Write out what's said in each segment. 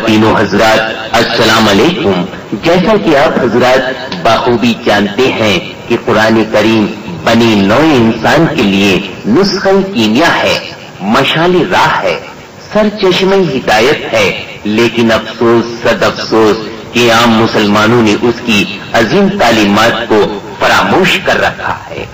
خواتین و حضرات، السلام علیکم۔ جیسا کہ آپ حضرات بخوبی جانتے ہیں کہ قرآن کریم بنی نوع انسان کے لیے نسخہ کیمیا ہے، مشعل راہ ہے، سر چشمہ ہدایت ہے، لیکن افسوس صد افسوس کہ عام مسلمانوں نے اس کی عظیم تعلیمات کو فراموش کر رکھا ہے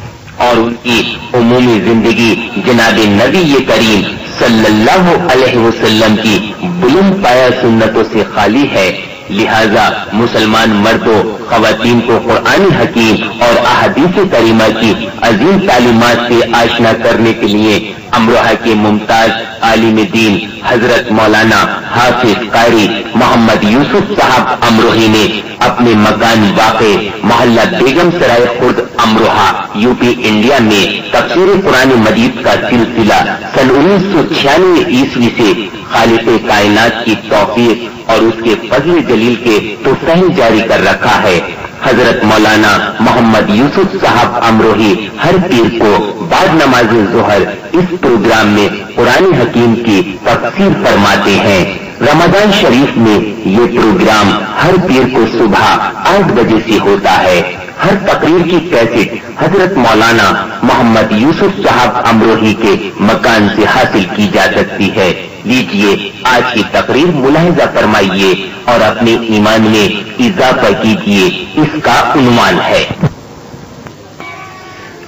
اور ان کی عمومی زندگی جناب نبی کریم صلی اللہ علیہ وسلم کی بلند پایہ سنتوں سے خالی ہے۔ لہذا مسلمان مرد و خواتین کو قرآن حکیم اور احادیث کریمہ کی عظیم تعلیمات سے آشنا کرنے کے لیے امروہہ کے ممتاز عالم دین حضرت مولانا حافظ قاری محمد یوسف صاحب امروہی نے اپنے مکان واقع محلہ بیگم سرائے خرد امروہہ یو پی انڈیا میں تفسیر قرآن مجید کا سلسلہ سن 1996 عیسوی سے خالق کائنات کی توفیق اور اس کے فضل جلیل کے توسیع جاری کر رکھا ہے۔ حضرت مولانا محمد یوسف صاحب امروہی ہر پیر کو بعد نماز ظہر اس پروگرام میں قرآن حکیم کی تفسیر فرماتے ہیں۔ رمضان شریف میں یہ پروگرام ہر پیر کو صبح 8 بجے سے ہوتا ہے۔ ہر تقریر کی کیسٹ حضرت مولانا محمد یوسف صاحب امروہی کے مکان سے حاصل کی جا سکتی ہے۔ لیجئے آج کی تقریر ملاحظہ فرمائیے اور اپنے ایمان میں اضافہ کیجئے۔ اس کا عنوان ہے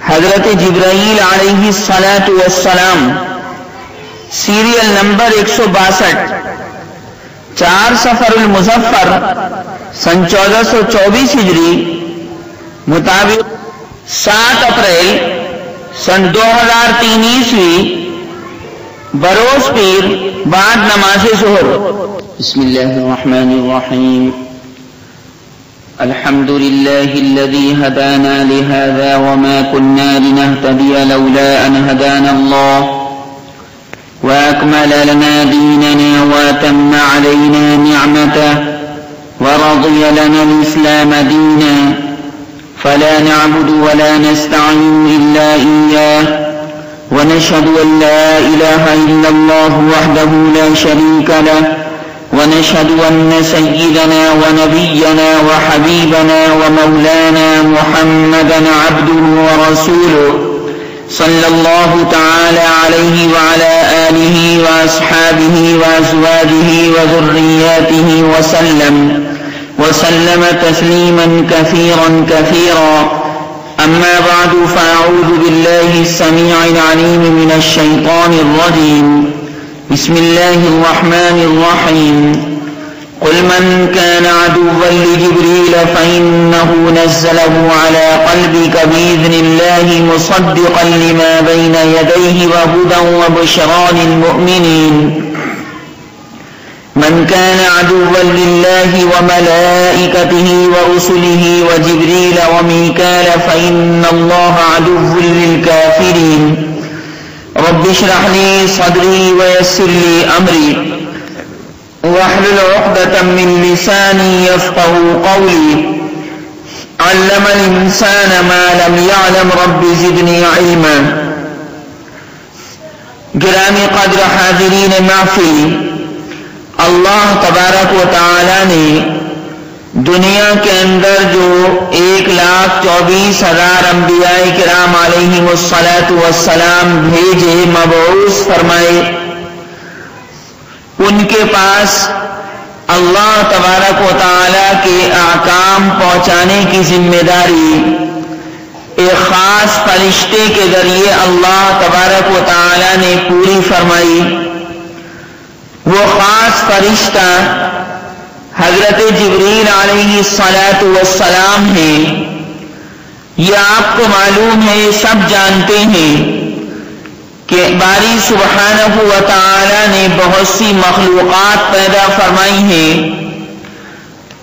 حضرت جبرائیل علیہ الصلاۃ والسلام، سیریل نمبر 162، 4 صفر المظفر سن 1424 ہجری مطابق 7 اپریل سن 2003 عیسوی بروز پیر بعد نماز ظہر۔ بسم اللہ الرحمن الرحیم۔ الحمد لله الذي هدانا لهذا وما كنا لنهتدي لولا أن هدانا الله وأكمل لنا ديننا وأتم علينا نعمته ورضي لنا الإسلام دينا فلا نعبد ولا نستعين إلا إياه ونشهد أن لا إله إلا الله وحده لا شريك له ونشهد أن سيدنا ونبينا وحبيبنا ومولانا محمدا عبده ورسوله صلى الله تعالى عليه وعلى آله وأصحابه وأزواجه وذرياته وسلم تسليما كثيرا كثيرا. أما بعد فأعوذ بالله السميع العليم من الشيطان الرجيم. بسم الله الرحمن الرحيم. قل من كان عدوا لجبريل فإنه نزله على قلبك بإذن الله مصدقا لما بين يديه وهدى وبشرى للمؤمنين. من كان عدوا لله وملائكته ورسله وجبريل وميكال فإن الله عدو للكافرين. رب اشرح لي صدري ويسر لي أمري واحلل عقدة من لساني يفقهوا قولي. علم الإنسان ما لم يعلم رب زدني علما. گرامی قدر حاضرین محفل، اللہ تبارک و تعالی نے دنیا کے اندر جو 1,24,000 انبیاء کرام علیہم الصلاۃ والسلام بھیجے، مبعوث فرمائے، ان کے پاس اللہ تبارک و تعالی کے احکام پہنچانے کی ذمہ داری ایک خاص فرشتے کے ذریعے اللہ تبارک و تعالی نے پوری فرمائی۔ وہ خاص فرشتہ حضرت جبریل علیہ الصلاۃ والسلام ہے۔ یہ آپ کو معلوم ہے، سب جانتے ہیں کہ باری سبحانہ و تعالی نے بہت سی مخلوقات پیدا فرمائی ہیں،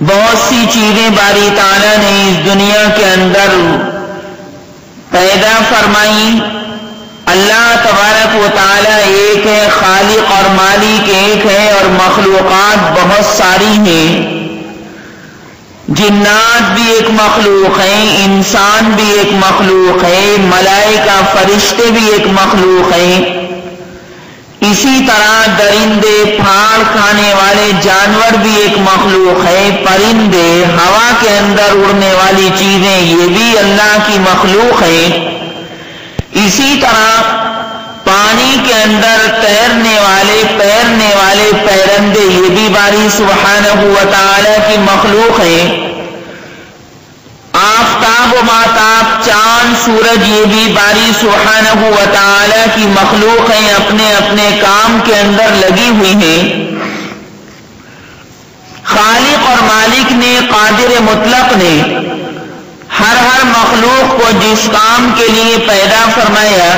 بہت سی چیزیں باری تعالی نے اس دنیا کے اندر پیدا فرمائی۔ اللہ تبارک و تعالی ایک ہے، خالق اور مالک ایک ہے، اور مخلوقات بہت ساری ہیں۔ جنات بھی ایک مخلوق ہیں، انسان بھی ایک مخلوق ہے، ملائکہ فرشتے بھی ایک مخلوق ہیں۔ اسی طرح درندے، پھاڑ کھانے والے جانور بھی ایک مخلوق ہے، پرندے، ہوا کے اندر اڑنے والی چیزیں یہ بھی اللہ کی مخلوق ہے. اسی طرح پانی کے اندر تیرنے والے پرندے یہ بھی باری سبحانہ و تعالی کی مخلوق ہے. آفتاب و ماتاب، چاند، سورج یہ بھی باری سبحانہ و تعالی کی مخلوق ہیں، اپنے اپنے کام کے اندر لگی ہوئی ہیں. خالق اور مالک نے، قادر مطلق نے ہر مخلوق کو جس کام کے لیے پیدا فرمایا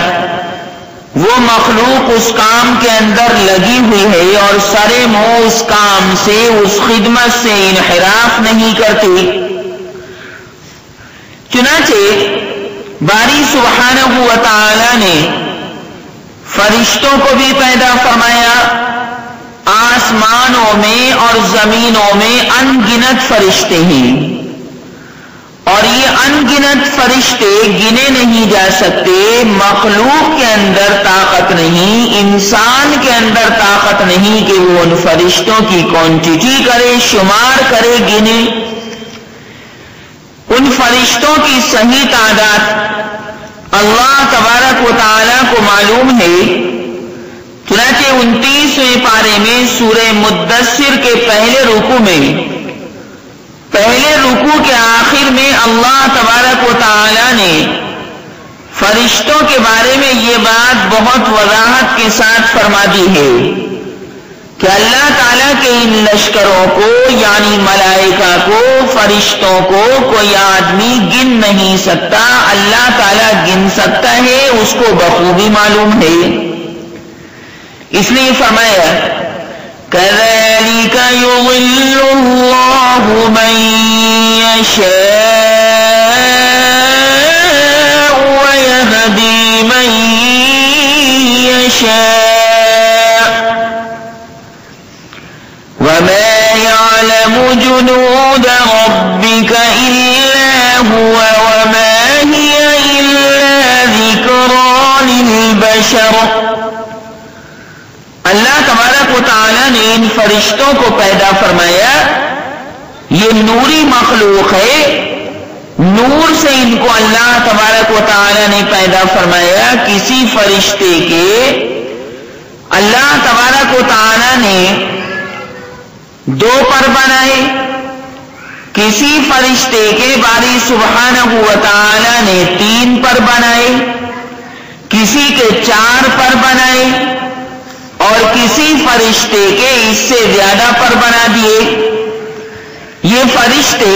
وہ مخلوق اس کام کے اندر لگی ہوئی ہے اور سرے منہ اس کام سے، اس خدمت سے انحراف نہیں کرتی. چنانچہ باری سبحانہ و تعالی نے فرشتوں کو بھی پیدا فرمایا. آسمانوں میں اور زمینوں میں ان گنت فرشتے ہیں اور یہ ان گنت فرشتے گنے نہیں جا سکتے. مخلوق کے اندر طاقت نہیں، انسان کے اندر طاقت نہیں کہ وہ ان فرشتوں کی کوانٹٹی کرے، شمار کرے، گنے. ان فرشتوں کی صحیح تعداد اللہ تبارک و تعالی کو معلوم ہے. چنانچہ 29ویں پارے میں سورہ مدثر کے پہلے رکوع کے آخر میں اللہ تبارک و تعالی نے فرشتوں کے بارے میں یہ بات بہت وضاحت کے ساتھ فرما دی ہے کہ اللہ تعالیٰ کے ان لشکروں کو یعنی ملائکہ کو، فرشتوں کو کوئی آدمی گن نہیں سکتا. اللہ تعالیٰ گن سکتا ہے، اس کو بخوبی معلوم ہے. اس لیے فرمایا كَذَلِكَ يُضِلُّ اللَّهُ مَن يَشَاءُ وَيَهْدِي مَن يَشَاءُ وَمَا يَعْلَمُ جُنُودَ رَبِّكَ إِلَّا هُوَ وَمَا هِيَ إِلَّا ذِكْرَىٰ لِلْبَشَرِ. اللہ تبارک و تعالی نے ان فرشتوں کو پیدا فرمایا. یہ نوری مخلوق ہے، نور سے ان کو اللہ تبارک و تعالی نے پیدا فرمایا. کسی فرشتے کے اللہ تبارک و تعالی نے 2 پر بنائے، کسی فرشتے کے باری سبحانہ و تعالی نے 3 پر بنائے، کسی کے 4 پر بنائے اور کسی فرشتے کے اس سے زیادہ پر بنا دیے. یہ فرشتے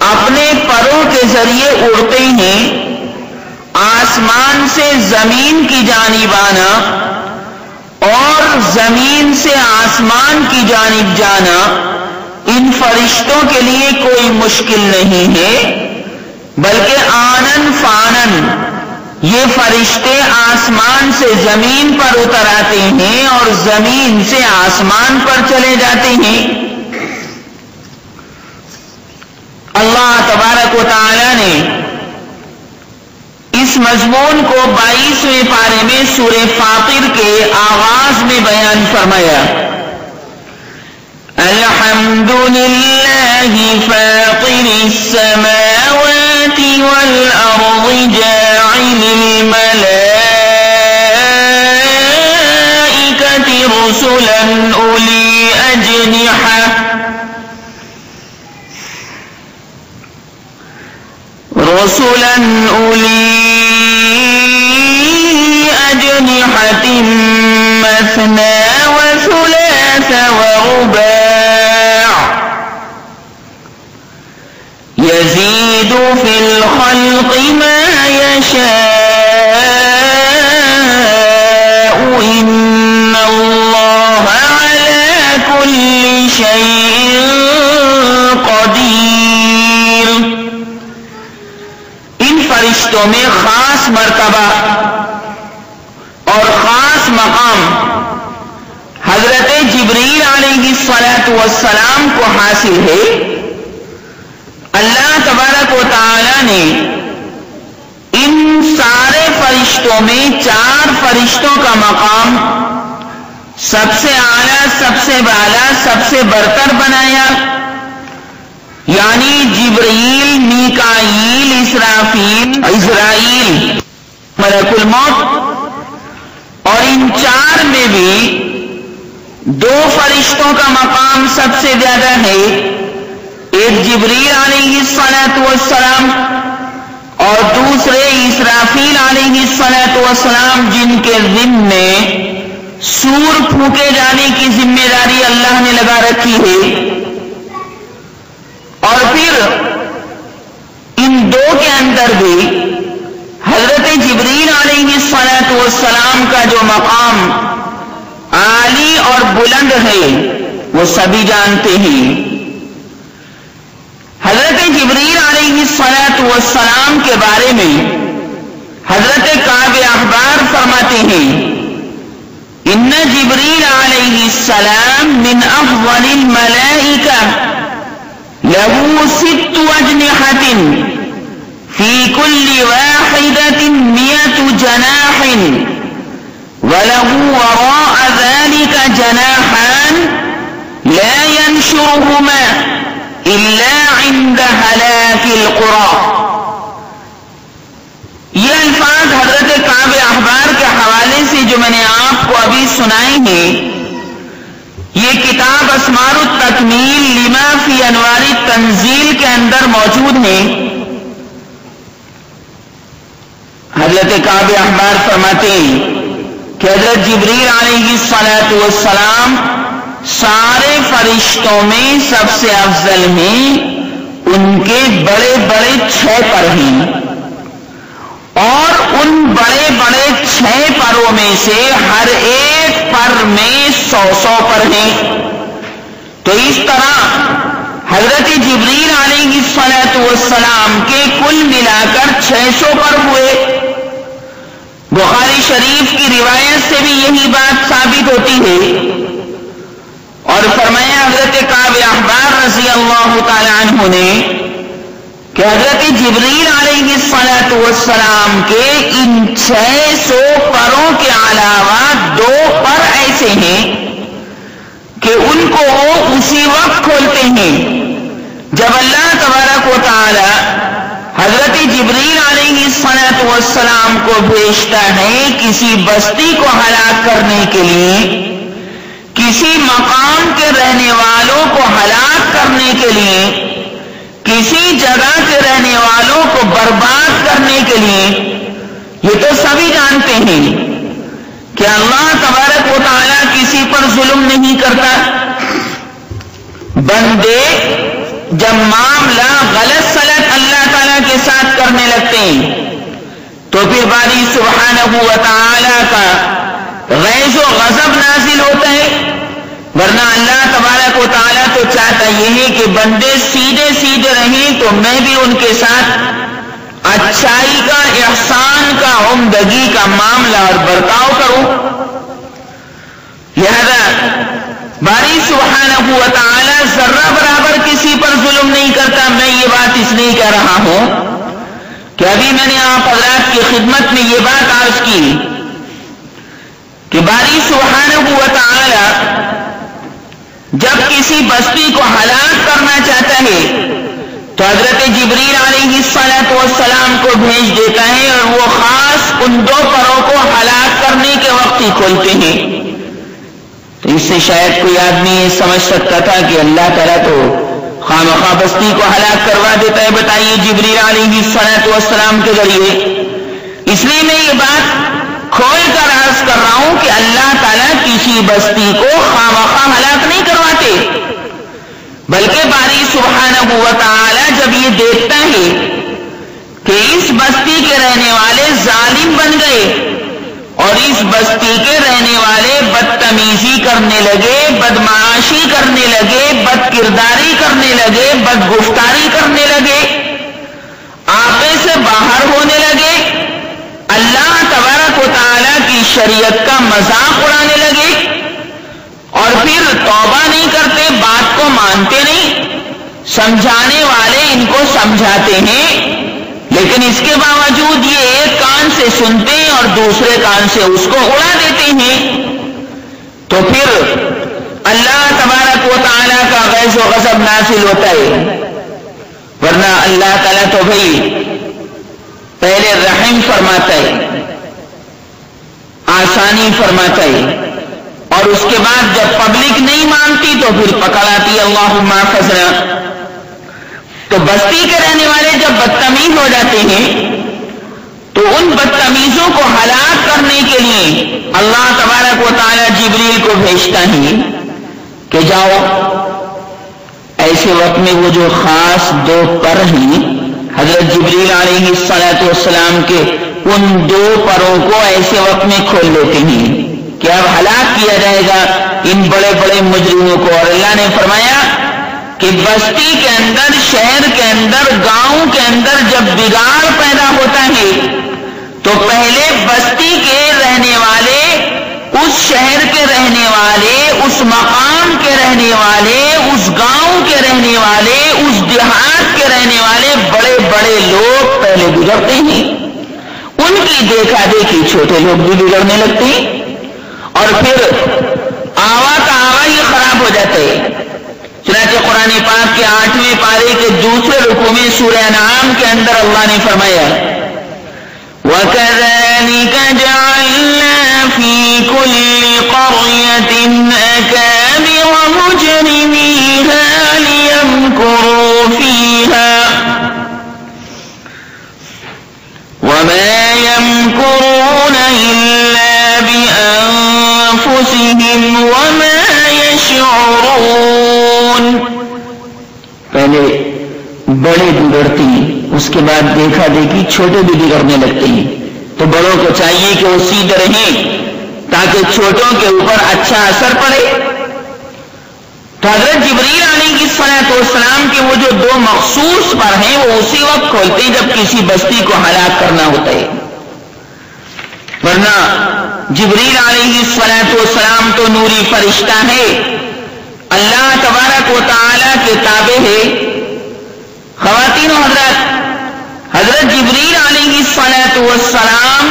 اپنے پروں کے ذریعے اڑتے ہیں. آسمان سے زمین کی جانب آنا اور زمین سے آسمان کی جانب جانا ان فرشتوں کے لیے کوئی مشکل نہیں ہے، بلکہ آنن فانن یہ فرشتے آسمان سے زمین پر اتر آتے ہیں اور زمین سے آسمان پر چلے جاتے ہیں. اللہ تبارک و تعالی نے اس مضمون کو 22ویں پارے میں سورہ فاطر کے آغاز میں بیان فرمایا. الحمد للہ فاطر السماوات والارض جاعل الملائکۃ رسلا اولی اجنحہ مثنى وثلاث ورباع يزيد في الخلق ما يشاء إن الله على كل شيء قدير. ان فرشتوں میں خاص مرتبہ اور خاص مقام حضرت جبریل علیہ السلام کو حاصل ہے. اللہ تبارک و تعالی نے ان سارے فرشتوں فرشتوں میں 4 فرشتوں کا مقام سب سے اعلیٰ، سب سے بالا، سب سے برتر بنایا، یعنی جبرائیل، میکائیل، اسرافیل، عزرائیل، ملک الموت، اور ان 4 میں بھی 2 فرشتوں کا مقام سب سے زیادہ ہے، ایک جبرائیل علیہ السلام اور دوسرے اسرافیل علیہ السلام، جن کے ذمے سور پھونکے جانے کی ذمہ داری اللہ نے لگا رکھی ہے۔ اور پھر ان 2 کے اندر بھی حضرت جبرائیل علیہ السلام کا جو مقام عالی اور بلند ہے وہ سبھی جانتے ہیں۔ حضرت جبرائیل علیہ السلام کے بارے میں حضرت کعب احبار فرماتے ہیں، ان جبرائیل علیہ السلام من افضل الملائکہ له 6 أجنحة في كل واحدة 100 جناح وله وراء ذلك جناحان لا ينشرهما إلا عند هلاك القرى۔ یہ الفاظ حضرت کعب احبار کے حوالے سے جو میں نے آپ کو ابھی سنائے ہیں، یہ کتاب اسمار التکمیل لما فی انوار التنزیل کے اندر موجود ہے۔ حضرت کعب احبار فرماتے ہیں کہ حضرت جبرائیل علیہ السلام سارے فرشتوں میں سب سے افضل ہیں، ان کے بڑے بڑے 6 پر ہیں، اور ان بڑے بڑے 6 پروں میں سے ہر ایک پر میں 100 پر ہیں۔ تو اس طرح حضرت جبرائیل علیہ السلام کے کل ملا کر 600 پر ہوئے۔ بخاری شریف کی روایت سے بھی یہی بات ثابت ہوتی ہے، اور فرمایا حضرت کعب احبار رضی اللہ تعالی عنہ نے کہ حضرت جبرائیل علیہ السلام کے ان 600 پروں کے علاوہ 2 پر ایسے ہیں کہ ان کو وہ اسی وقت کھولتے ہیں جب اللہ تبارک و تعالی حضرت جبرائیل علیہ السلام کو بھیجتا ہے کسی بستی کو ہلاک کرنے کے لیے، کسی مقام کے رہنے والوں کو ہلاک کرنے کے لیے، کسی جگہ کے رہنے والوں کو برباد کرنے کے لیے۔ یہ تو سبھی جانتے ہیں کہ اللہ تبارک و تعالیٰ کسی پر ظلم نہیں کرتا۔ بندے جب معاملہ غلط سلط اللہ تعالیٰ کے ساتھ کرنے لگتے ہیں تو پھر باری سبحانہ و تعالیٰ کا غیظ و غضب نازل ہوتا ہے، ورنہ اللہ تبارک و تعالیٰ تو چاہتا یہ ہے کہ بندے سیدھے سیدھے رہیں تو میں بھی ان کے ساتھ اچھائی کا، احسان کا، عمدگی کا معاملہ اور برتاؤ کروں۔ لہذا باری سبحانہ و تعالیٰ ذرہ برابر کسی پر ظلم نہیں کرتا۔ میں یہ بات اس لیے کہہ رہا ہوں کہ ابھی میں نے آپ حضرات کی خدمت میں یہ بات عرض کی کہ باری سبحانہ و تعالیٰ جب کسی بستی کو ہلاک کرنا چاہتا ہے تو حضرت جبرائیل علیہ السلام کو بھیج دیتا ہے، اور وہ خاص ان 2 پروں کو ہلاک کرنے کے وقت ہی کھولتے ہیں۔ تو اس سے شاید کوئی آدمی یہ سمجھ سکتا تھا کہ اللہ تعالیٰ تو خامخواہ بستی کو ہلاک کروا دیتا ہے، بتائیے جبرائیل علیہ السلام کے ذریعے۔ اس لیے میں یہ بات کھول کر عرض کر رہا ہوں کہ اللہ تعالیٰ کسی بستی کو خامخواہ ہلاک نہیں کرواتے، بلکہ باری سبحانہ و تعالیٰ جب یہ دیکھتا ہے کہ اس بستی کے رہنے والے ظالم بن گئے اور اس بستی کے رہنے والے بدتمیزی کرنے لگے، بدمعاشی کرنے لگے، بد کرداری کرنے لگے، بد گفتاری کرنے لگے، آپے سے باہر ہونے لگے، اللہ تبارک و تعالیٰ کی شریعت کا مذاق اڑانے لگے، اور پھر توبہ نہیں کرتے، بات کو مانتے نہیں، سمجھانے والے ان کو سمجھاتے ہیں، لیکن اس کے باوجود یہ ایک کان سے سنتے ہیں اور دوسرے کان سے اس کو اڑا دیتے ہیں، تو پھر اللہ تبارک و تعالیٰ کا غیظ و غضب نازل ہوتا ہے. ورنہ اللہ تعالیٰ تو بھائی پہلے رحم فرماتا ہے، آسانی فرماتا ہے، اور اس کے بعد جب پبلک نہیں مانتی تو پھر پکڑ آتی ہے اللہم احفظنا. تو بستی کے رہنے والے جب بدتمیز ہو جاتے ہیں تو ان بدتمیزوں کو ہلاک کرنے کے لیے اللہ تبارک و تعالیٰ جبریل کو بھیجتا ہے کہ جاؤ. ایسے وقت میں وہ جو خاص دو پر ہیں حضرت جبریل علیہ السلام کے ان دو پروں کو ایسے وقت میں کھول لیتے ہیں کہ اب ہلاک کیا جائے گا ان بڑے بڑے مجرموں کو. اور اللہ نے فرمایا کہ بستی کے اندر، شہر کے اندر، گاؤں کے اندر جب بگاڑ پیدا ہوتا ہے تو پہلے بستی کے رہنے والے، اس شہر کے رہنے والے، اس مقام کے رہنے والے، اس گاؤں کے رہنے والے، اس دیہات کے رہنے والے بڑے بڑے لوگ پہلے گزرتے ہیں. ان کی دیکھا دیکھی چھوٹے لوگ بھی بگڑنے لگتے ہیں اور پھر آوا کا آوا ہی خراب ہو جاتا ہے. چنانچہ قرآن پاک کے 8ویں پارے کے دوسرے رکوع میں سورہ انعام کے اندر اللہ نے فرمایا وَكَذَلِكَ جَعَلْنَا فِي كُلِّ قَرْيَةٍ أَكَابِرَ مُجْرِمِيهَا لِيَمْكُرُوا فِيهَا وَمَا يَمْكُرُونَ إِلَّا بِأَنفُسِهِمْ وَمَا يَشْعُرُونَ. پہلے بڑے بگڑتے ہیں، اس کے بعد دیکھا دیکھی چھوٹے بھی بگڑنے لگتے ہیں. تو بڑوں کو چاہیے کہ وہ سیدھے رہیں تاکہ چھوٹوں کے اوپر اچھا اثر پڑے. تو حضرت جبریل علیہ السلام کے وہ جو دو مخصوص پر ہیں وہ اسی وقت کھولتے ہیں جب کسی بستی کو ہلاک کرنا ہوتا ہے. ورنہ جبریل علیہ السلام تو نوری فرشتہ ہے، اللہ تبارک و تعالیٰ کے تابع ہے. خواتین و حضرت جبریل علیہ السلام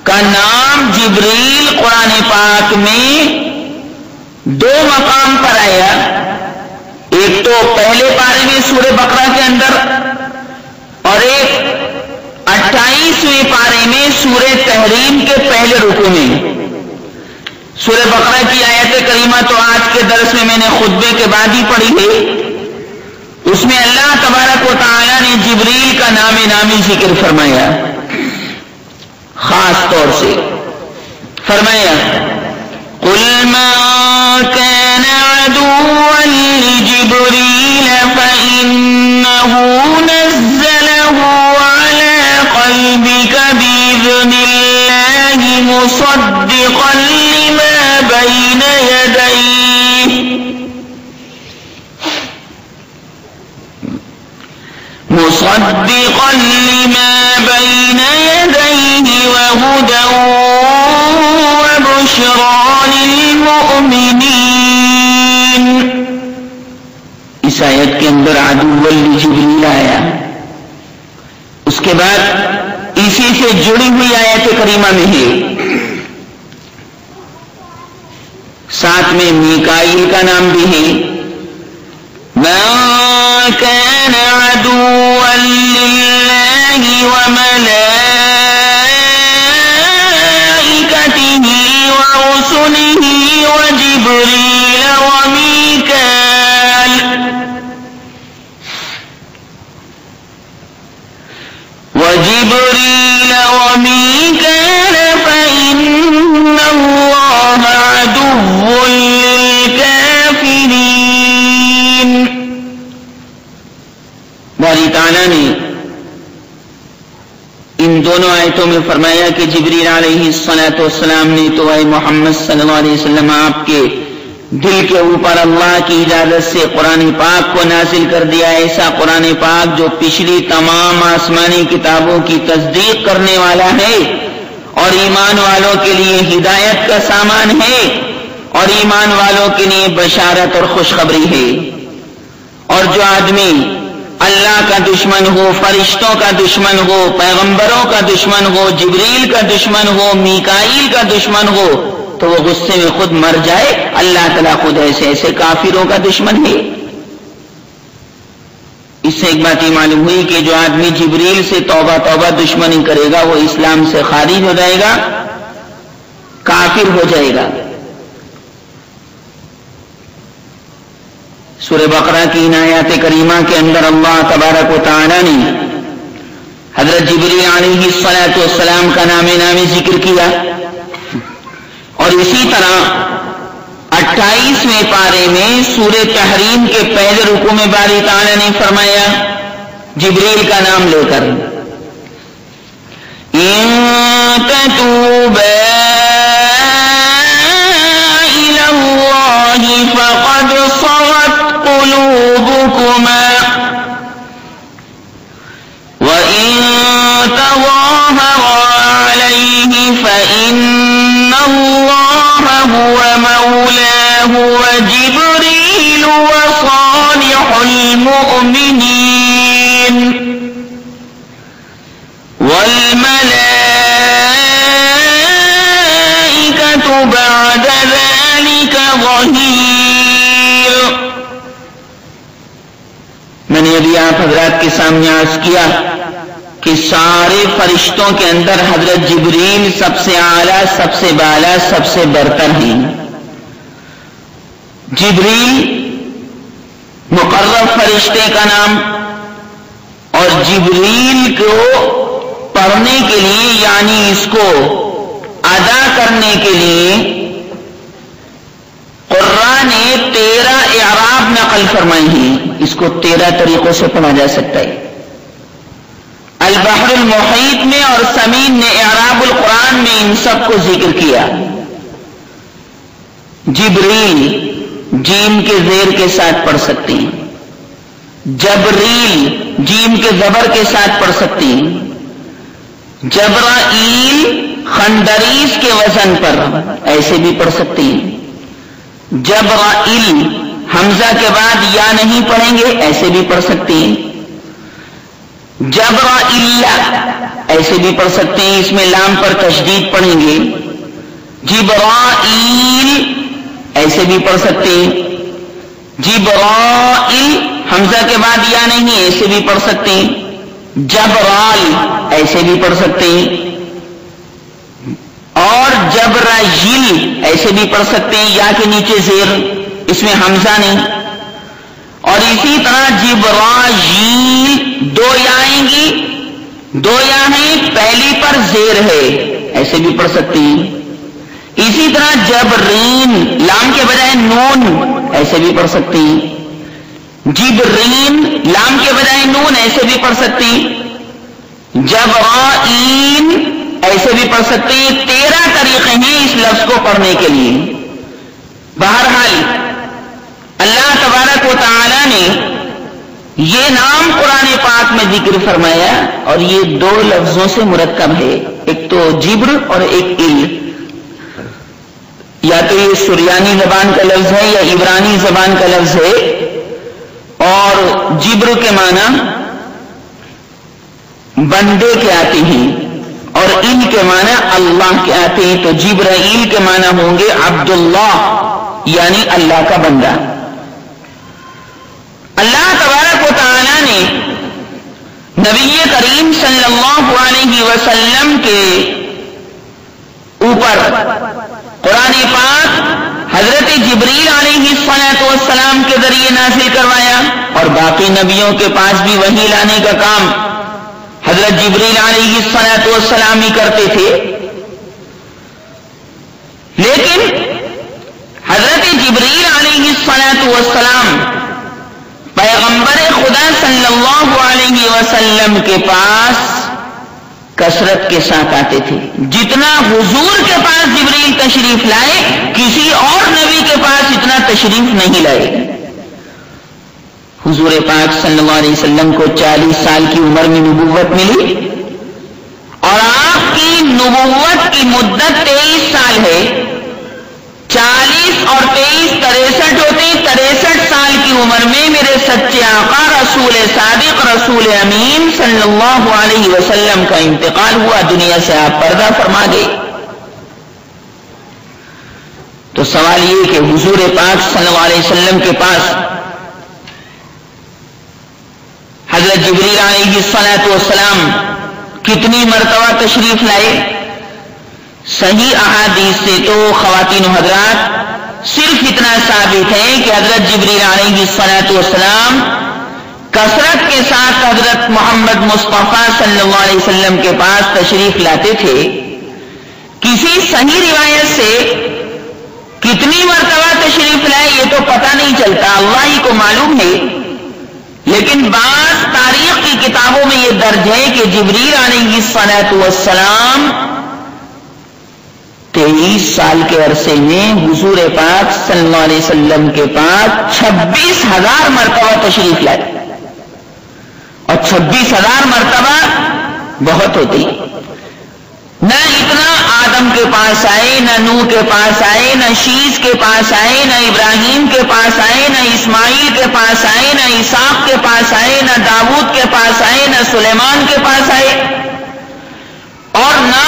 کا نام جبریل قرآن پاک میں دو مقام پر آیا. ایک تو پہلے پارے میں سورہ بقرہ کے اندر اور ایک 28ویں پارے میں سورہ تحریم کے پہلے رکوع میں. سورہ بقرہ کی آیت کریمہ تو آج کے درس میں نے خطبے کے بعد ہی پڑھی ہے. اس میں اللہ تبارک و تعالیٰ نے جبریل کا نام نامی ذکر فرمایا. خاص طور سے فرمایا قُلْ مَن كَانَ عَدُوًّا لِجِبْرِيلَ فَإِنَّهُ نَزَّلَهُ عَلَى قَلْبِكَ بِإِذْنِ اللَّهِ مُصَدِّقًا لِمَا بَيْنَ يَدَيْهِ وَهُدًى وَبُشْرَى لِلْمُؤْمِنِينَ. اس آیت کے اندر عدو لجبریل آیا. اس کے بعد اسی سے جڑی ہوئی آیت کریمہ میں ہے ساتھ میں میکائیل کا نام بھی ہے. مَن كَانَ عَدُوًّا لِلَّهِ وَمَلَائِكَتِهِ وَرُسُلِهِ وَجِبْرِيلَ وَمِيكَالَ فَإِنَّ اللَّهَ عَدُوٌّ لِلْكَافِرِينَ. باری تعالیٰ نے ان دونوں آیتوں میں فرمایا کہ جبریل علیہ السلام نے تو اے محمد صلی اللہ علیہ وسلم آپ کے دل کے اوپر اللہ کی اجازت سے قرآن پاک کو نازل کر دیا. ایسا قرآن پاک جو پچھلی تمام آسمانی کتابوں کی تصدیق کرنے والا ہے اور ایمان والوں کے لیے ہدایت کا سامان ہے اور ایمان والوں کے لیے بشارت اور خوشخبری ہے. اور جو آدمی اللہ کا دشمن ہو، فرشتوں کا دشمن ہو، پیغمبروں کا دشمن ہو، جبریل کا دشمن ہو، میکائیل کا دشمن ہو، تو وہ غصے میں خود مر جائے۔ اللہ تعالیٰ خود ایسے ایسے کافروں کا دشمن ہے۔ اس سے ایک بات یہ معلوم ہوئی کہ جو آدمی جبریل سے توبہ توبہ دشمنی کرے گا وہ اسلام سے خارج ہو جائے گا، کافر ہو جائے گا۔ سورہ بقرہ کی ان آیات کریمہ کے اندر اللہ تبارک و تعالی نے حضرت جبریل علیہ السلام کا نام ذکر کیا، اور اسی طرح 28ویں پارے میں سورہ تحریم کے پہلے رکوع میں باری تعالی نے فرمایا جبریل کا نام لے کر، ان تتوبا الی اللہ فقد صغت قلوبكما وإن تظاهرا عليه فإن الله هو مولاه وجبريل وصالح المؤمنين والملائكة بعد ذلك ظهير۔ میں نے ابھی آپ حضرات کے سامنے عرض کیا کہ سارے فرشتوں کے اندر حضرت جبریل سب سے اعلیٰ، سب سے بالا، سب سے برتر ہیں۔ جبریل مقرب فرشتے کا نام، اور جبریل کو پڑھنے کے لیے یعنی اس کو ادا کرنے کے لیے قرآن نے 13 اعراب نقل فرمائی ہیں۔ اس کو 13 طریقوں سے پڑھا جا سکتا ہے۔ البحر المحیط میں اور سمین نے اعراب القرآن میں ان سب کو ذکر کیا۔ جبریل جیم کے زیر کے ساتھ پڑھ سکتے ہیں، جبریل جیم کے زبر کے ساتھ پڑھ سکتے ہیں، جبرائیل خندریس کے وزن پر ایسے بھی پڑھ سکتے ہیں، جبرائیل حمزہ کے بعد یا نہیں پڑھیں گے ایسے بھی پڑھ سکتے ہیں، جبرائیل ایسے بھی پڑھ سکتے ہیں، اس میں لام پر تشدید پڑھیں گے، جبرائیل ایسے بھی پڑھ سکتے ہیں، جبرائیل حمزہ کے بعد یا نہیں ایسے بھی پڑھ سکتے ہیں، جبرائیل ایسے بھی پڑھ سکتے ہیں، اور جبرائیل ایسے بھی پڑھ سکتے ہیں، یا کے نیچے زیر، اس میں حمزہ نہیں، اور اسی طرح جبرائیل 2 یا آئیں گی، 2 یا ہیں، پہلی پر زیر ہے ایسے بھی پڑھ سکتے ہیں، اسی طرح جبرین لام کے بجائے نون ایسے بھی پڑھ سکتے ہیں، جبرین لام کے بجائے نون ایسے بھی پڑھ سکتے ہیں، جبرائیل ایسے بھی پڑھ سکتے ہیں۔ 13 طریقے ہیں اس لفظ کو پڑھنے کے لیے۔ بہرحال اللہ تبارک و تعالی نے یہ نام قرآن پاک میں ذکر فرمایا، اور یہ 2 لفظوں سے مرکب ہے، ایک تو جبر اور ایک ال۔ یا تو یہ سریانی زبان کا لفظ ہے یا عبرانی زبان کا لفظ ہے، اور جبر کے معنی بندے کے آتے ہیں، اور ان کے معنی اللہ کے آتے ہیں، تو جبرائیل کے معنی ہوں گے عبداللہ یعنی اللہ کا بندہ۔ اللہ تبارک و تعالی نے نبی کریم صلی اللہ علیہ وسلم کے اوپر قرآن پاک حضرت جبریل علیہ السلام کے ذریعے نازل کروایا، اور باقی نبیوں کے پاس بھی وحی لانے کا کام حضرت جبریل علیہ السلام ہی کرتے تھے، لیکن حضرت جبریل علیہ السلام پیغمبر خدا صلی اللہ علیہ وسلم کے پاس کثرت کے ساتھ آتے تھے۔ جتنا حضور کے پاس جبریل تشریف لائے کسی اور نبی کے پاس اتنا تشریف نہیں لائے۔ حضور پاک صلی اللہ علیہ وسلم کو 40 سال کی عمر میں نبوت ملی، اور آپ کی نبوت کی مدت 23 سال ہے۔ 40 اور 23 63 ہوتے ہیں. 63 سال کی عمر میں میرے سچے آقا رسول صادق رسول امین صلی اللہ علیہ وسلم کا انتقال ہوا, دنیا سے آپ پردہ فرما گئے. تو سوال یہ کہ حضور پاک صلی اللہ علیہ وسلم کے پاس حضرت جبریل علیہ الصلوۃ والسلام کتنی مرتبہ تشریف لائے؟ صحیح احادیث سے تو خواتین و حضرات صرف اتنا ثابت ہے کہ حضرت جبریل علیہ الصلوۃ والسلام کثرت کے ساتھ حضرت محمد مصطفیٰ صلی اللہ علیہ وسلم کے پاس تشریف لاتے تھے. کسی صحیح روایت سے کتنی مرتبہ تشریف لائے یہ تو پتہ نہیں چلتا, اللہ ہی کو معلوم ہے. لیکن بعض تاریخ کی کتابوں میں یہ درج ہے کہ جبریل علیہ الصلوۃ والسلام 23 سال کے عرصے میں حضور پاک صلی اللہ علیہ وسلم کے پاس 26,000 مرتبہ تشریف لائے. اور 26,000 مرتبہ بہت ہوتی. نہ اتنا آدم کے پاس آئے, نہ نوح کے پاس آئے, نہ شیش کے پاس آئے, نہ ابراہیم کے پاس آئے, نہ اسماعیل کے پاس آئے, نہ اسحاق کے پاس آئے, نہ داؤد کے پاس آئے, نہ سلیمان کے پاس آئے, اور نہ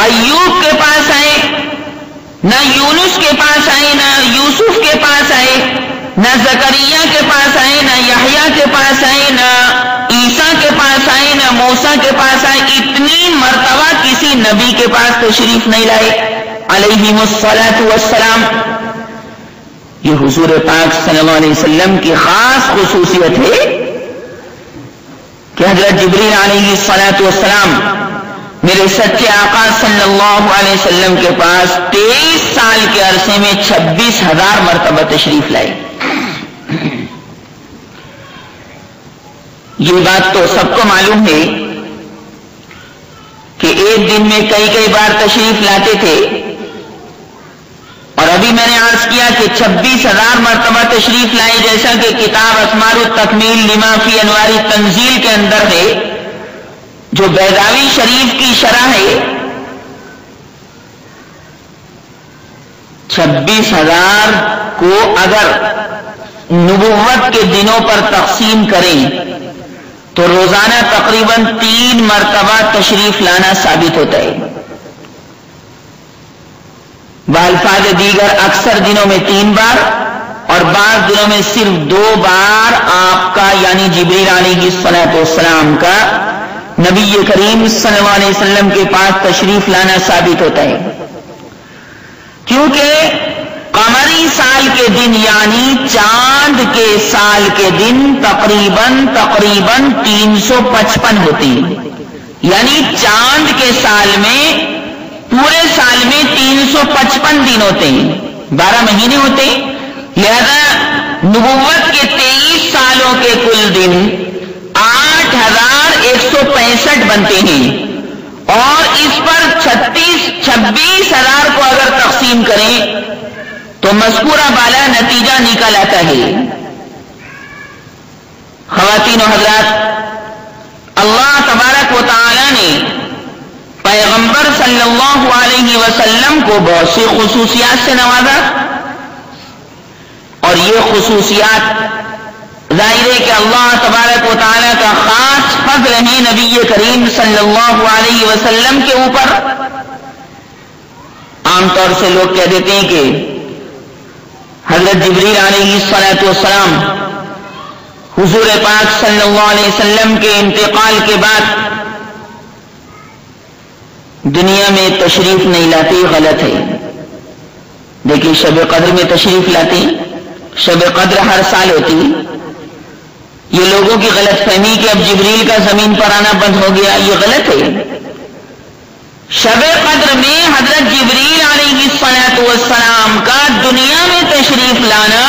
ایوب کے پاس آئے, نہ یونس کے پاس آئے, نہ یوسف کے پاس آئے, نہ زکریا کے پاس آئے, نہ یحییٰ کے پاس آئے, نہ عیسیٰ کے پاس آئے, نہ موسیٰ کے پاس آئے. اتنی مرتبہ کسی نبی کے پاس تشریف نہیں لائے علیہم الصلاۃ والسلام. یہ حضور پاک صلی اللہ علیہ وسلم کی خاص خصوصیت ہے کہ حضرت جبریل علیہ الصلاۃ والسلام میرے سچے آقا صلی اللہ علیہ وسلم کے پاس 23 سال کے عرصے میں 26,000 مرتبہ تشریف لائے. یہ بات تو سب کو معلوم ہے کہ ایک دن میں کئی بار تشریف لاتے تھے. اور ابھی میں نے عرض کیا کہ 26,000 مرتبہ تشریف لائے, جیسا کہ کتاب اسمار التکمیل لما فی انوار التنزیل کے اندر ہے, جو بیضاوی شریف کی شرح ہے. 26,000 کو اگر نبوت کے دنوں پر تقسیم کریں تو روزانہ تقریباً 3 مرتبہ تشریف لانا ثابت ہوتا ہے. بالفاظ دیگر اکثر دنوں میں 3 بار اور بعض دنوں میں صرف 2 بار آپ کا یعنی جبریل علیہ الصلوۃ والسلام کا نبی کریم صلی اللہ علیہ وسلم کے پاس تشریف لانا ثابت ہوتا ہے. کیونکہ قمری سال کے دن یعنی چاند کے سال کے دن تقریباً 355 ہوتی ہے. یعنی چاند کے سال میں پورے سال میں 355 دن ہوتے ہیں, 12 مہینے ہوتے ہیں. لہذا نبوت کے 23 سالوں کے کل دن 8,165 بنتے ہیں, اور اس پر 26,000 کو اگر تقسیم کریں تو مذکورہ بالا نتیجہ نکل آتا ہے. خواتین و حضرات, اللہ تبارک و تعالی نے پیغمبر صلی اللہ علیہ وسلم کو بہت سی خصوصیات سے نوازا, اور یہ خصوصیات ظاہر ہے کہ اللہ تبارک و تعالی کا خاص فضل ہے نبی کریم صلی اللہ علیہ وسلم کے اوپر. عام طور سے لوگ کہہ دیتے ہیں کہ حضرت جبریل علیہ الصلوۃ والسلام حضور پاک صلی اللہ علیہ وسلم کے انتقال کے بعد دنیا میں تشریف نہیں لاتے. غلط ہے. دیکھیں شب قدر میں تشریف لاتے ہیں, شب قدر ہر سال ہوتی ہے. یہ لوگوں کی غلط فہمی کہ اب جبریل کا زمین پر آنا بند ہو گیا, یہ غلط ہے. شب قدر میں حضرت جبریل علیہ الصلوۃ والسلام کا دنیا میں تشریف لانا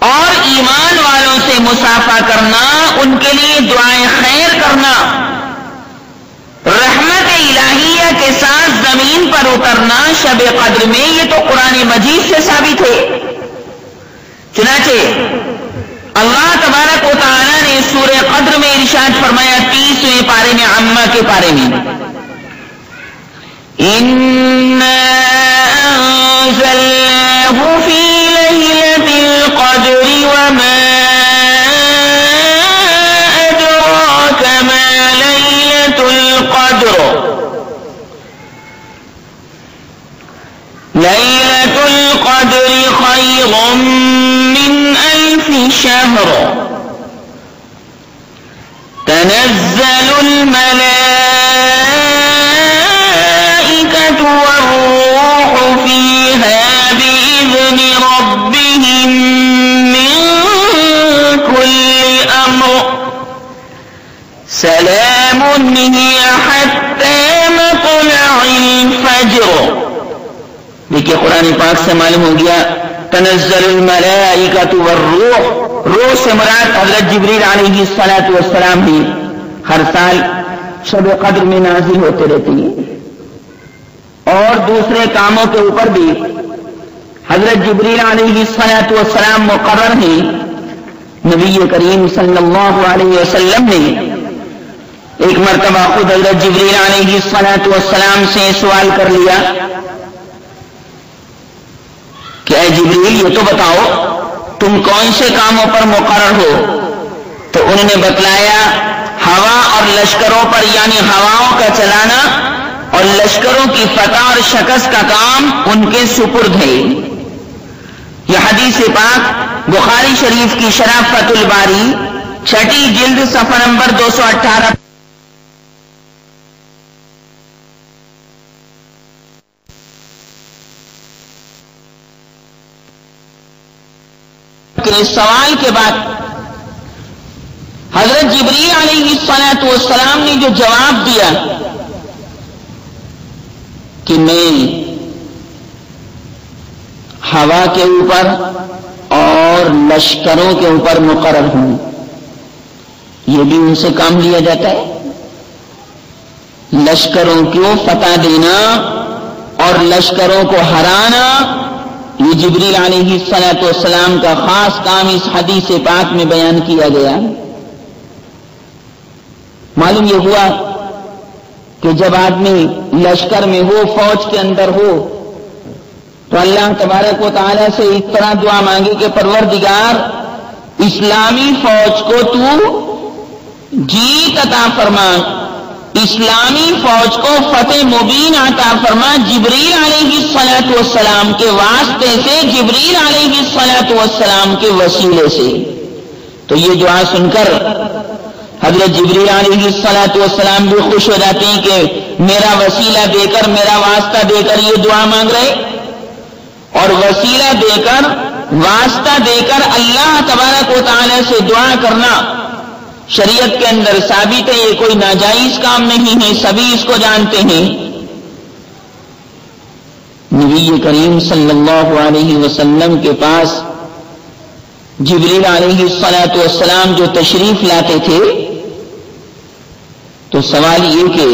اور ایمان والوں سے مصافحہ کرنا, ان کے لیے دعائیں خیر کرنا, رحمت الہیہ کے ساتھ زمین پر اترنا شب قدر میں, یہ تو قرآن مجید سے ثابت ہے. چنانچہ اللہ تبارک و تعالی نے سورہ قدر میں ارشاد فرمایا 30ویں پارے میں, عامہ کے پارے میں, إِنَّا ليلة القدر خير من 1000 شهر تنزل الملائكة والروح فيها بإذن ربهم من كل أمر سلام هي حتى مطلع الفجر. دیکھیے قرآن پاک سے معلوم ہو گیا تنزل الملائکۃ والروح، روح سے مراد حضرت جبریل علیہ الصلوۃ والسلام بھی ہر سال شب قدر میں نازل ہوتے رہتے ہیں، اور دوسرے کاموں کے اوپر بھی حضرت جبریل علیہ الصلوۃ والسلام مقرر ہیں. نبی کریم صلی اللہ علیہ وسلم نے ایک مرتبہ خود حضرت جبریل علیہ الصلوۃ والسلام سے سوال کر لیا کہ اے جبریل یہ تو بتاؤ تم کون سے کاموں پر مقرر ہو؟ تو انہوں نے بتلایا ہوا اور لشکروں پر، یعنی ہواؤں کا چلانا اور لشکروں کی فتح اور شکست کا کام ان کے سپرد ہے. یہ حدیث پاک بخاری شریف کی شرح فتح الباری 6 جلد صفحہ نمبر 218 کے سوال کے بعد حضرت جبریل علیہ الصلوۃ والسلام نے جو جواب دیا کہ میں ہوا کے اوپر اور لشکروں کے اوپر مقرر ہوں، یہ بھی ان سے کام لیا جاتا ہے. لشکروں کو فتح دینا اور لشکروں کو ہرانا یہ جبریل علیہ الصلوۃ والسلام کا خاص کام اس حدیث پاک میں بیان کیا گیا. معلوم یہ ہوا کہ جب آدمی لشکر میں ہو، فوج کے اندر ہو، تو اللہ تبارک و تعالیٰ سے اس طرح دعا مانگے کہ پروردگار اسلامی فوج کو تو جیت عطا فرما، اسلامی فوج کو فتح مبین عطا فرما جبریل علیہ الصلوۃ والسلام کے واسطے سے، جبریل علیہ الصلوۃ والسلام کے وسیلے سے. تو یہ دعا سن کر حضرت جبریل علیہ الصلوۃ والسلام بھی خوش ہو جاتے ہیں کہ میرا وسیلہ دے کر، میرا واسطہ دے کر یہ دعا مانگ رہے، اور وسیلہ دے کر، واسطہ دے کر اللہ تبارک و تعالی سے دعا کرنا شریعت کے اندر ثابت ہے. یہ کوئی ناجائز کام نہیں ہے، سبھی اس کو جانتے ہیں. نبی کریم صلی اللہ علیہ وسلم کے پاس جبریل علیہ الصلوۃ والسلام جو تشریف لاتے تھے تو سوال یہ کہ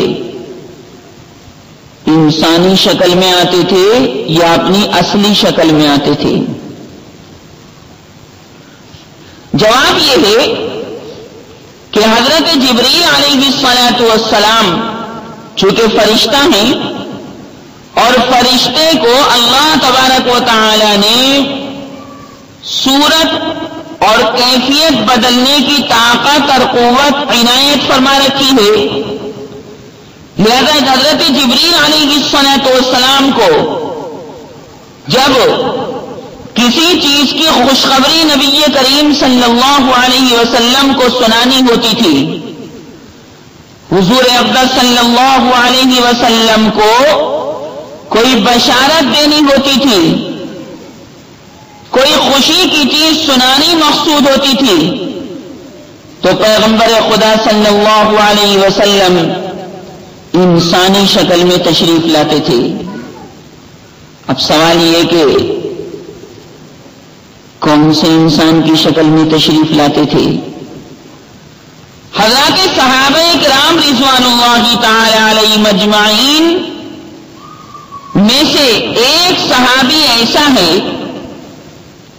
انسانی شکل میں آتے تھے یا اپنی اصلی شکل میں آتے تھے؟ جواب یہ ہے کہ حضرت جبریل علیہ الصلوۃ والسلام چونکہ فرشتہ ہیں، اور فرشتے کو اللہ تبارک و تعالی نے صورت اور کیفیت بدلنے کی طاقت اور قوت عنایت فرما رکھی ہے. لہذا حضرت جبریل علیہ الصلوۃ والسلام کو جب کسی چیز کی خوشخبری نبی کریم صلی اللہ علیہ وسلم کو سنانی ہوتی تھی، حضور افضل صلی اللہ علیہ وسلم کو کوئی بشارت دینی ہوتی تھی، کوئی خوشی کی چیز سنانی مقصود ہوتی تھی، تو پیغمبر خدا صلی اللہ علیہ وسلم انسانی شکل میں تشریف لاتے تھے. اب سوال یہ کہ کون سے انسان کی شکل میں تشریف لاتے تھے؟ حضرات صحابہ کرام رضوان اللہ تعالی علیہم اجمعین میں سے ایک صحابی ایسا ہے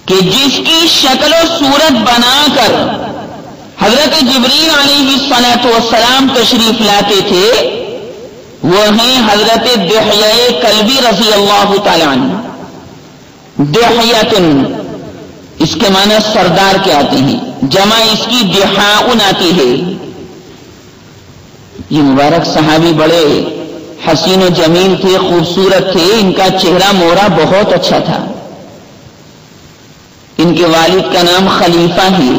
کہ جس کی شکل و صورت بنا کر حضرت جبریل علیہ الصلوۃ والسلام تشریف لاتے تھے، وہ ہیں حضرت دحیہ کلبی رضی اللہ تعالی عنہ. دحیۃ اس کے معنی سردار کے آتے ہیں، جمع اس کی دحاؤن آتی ہے. یہ مبارک صحابی بڑے حسین و جمیل تھے، خوبصورت تھے، ان کا چہرہ مورا بہت اچھا تھا. ان کے والد کا نام خلیفہ ہی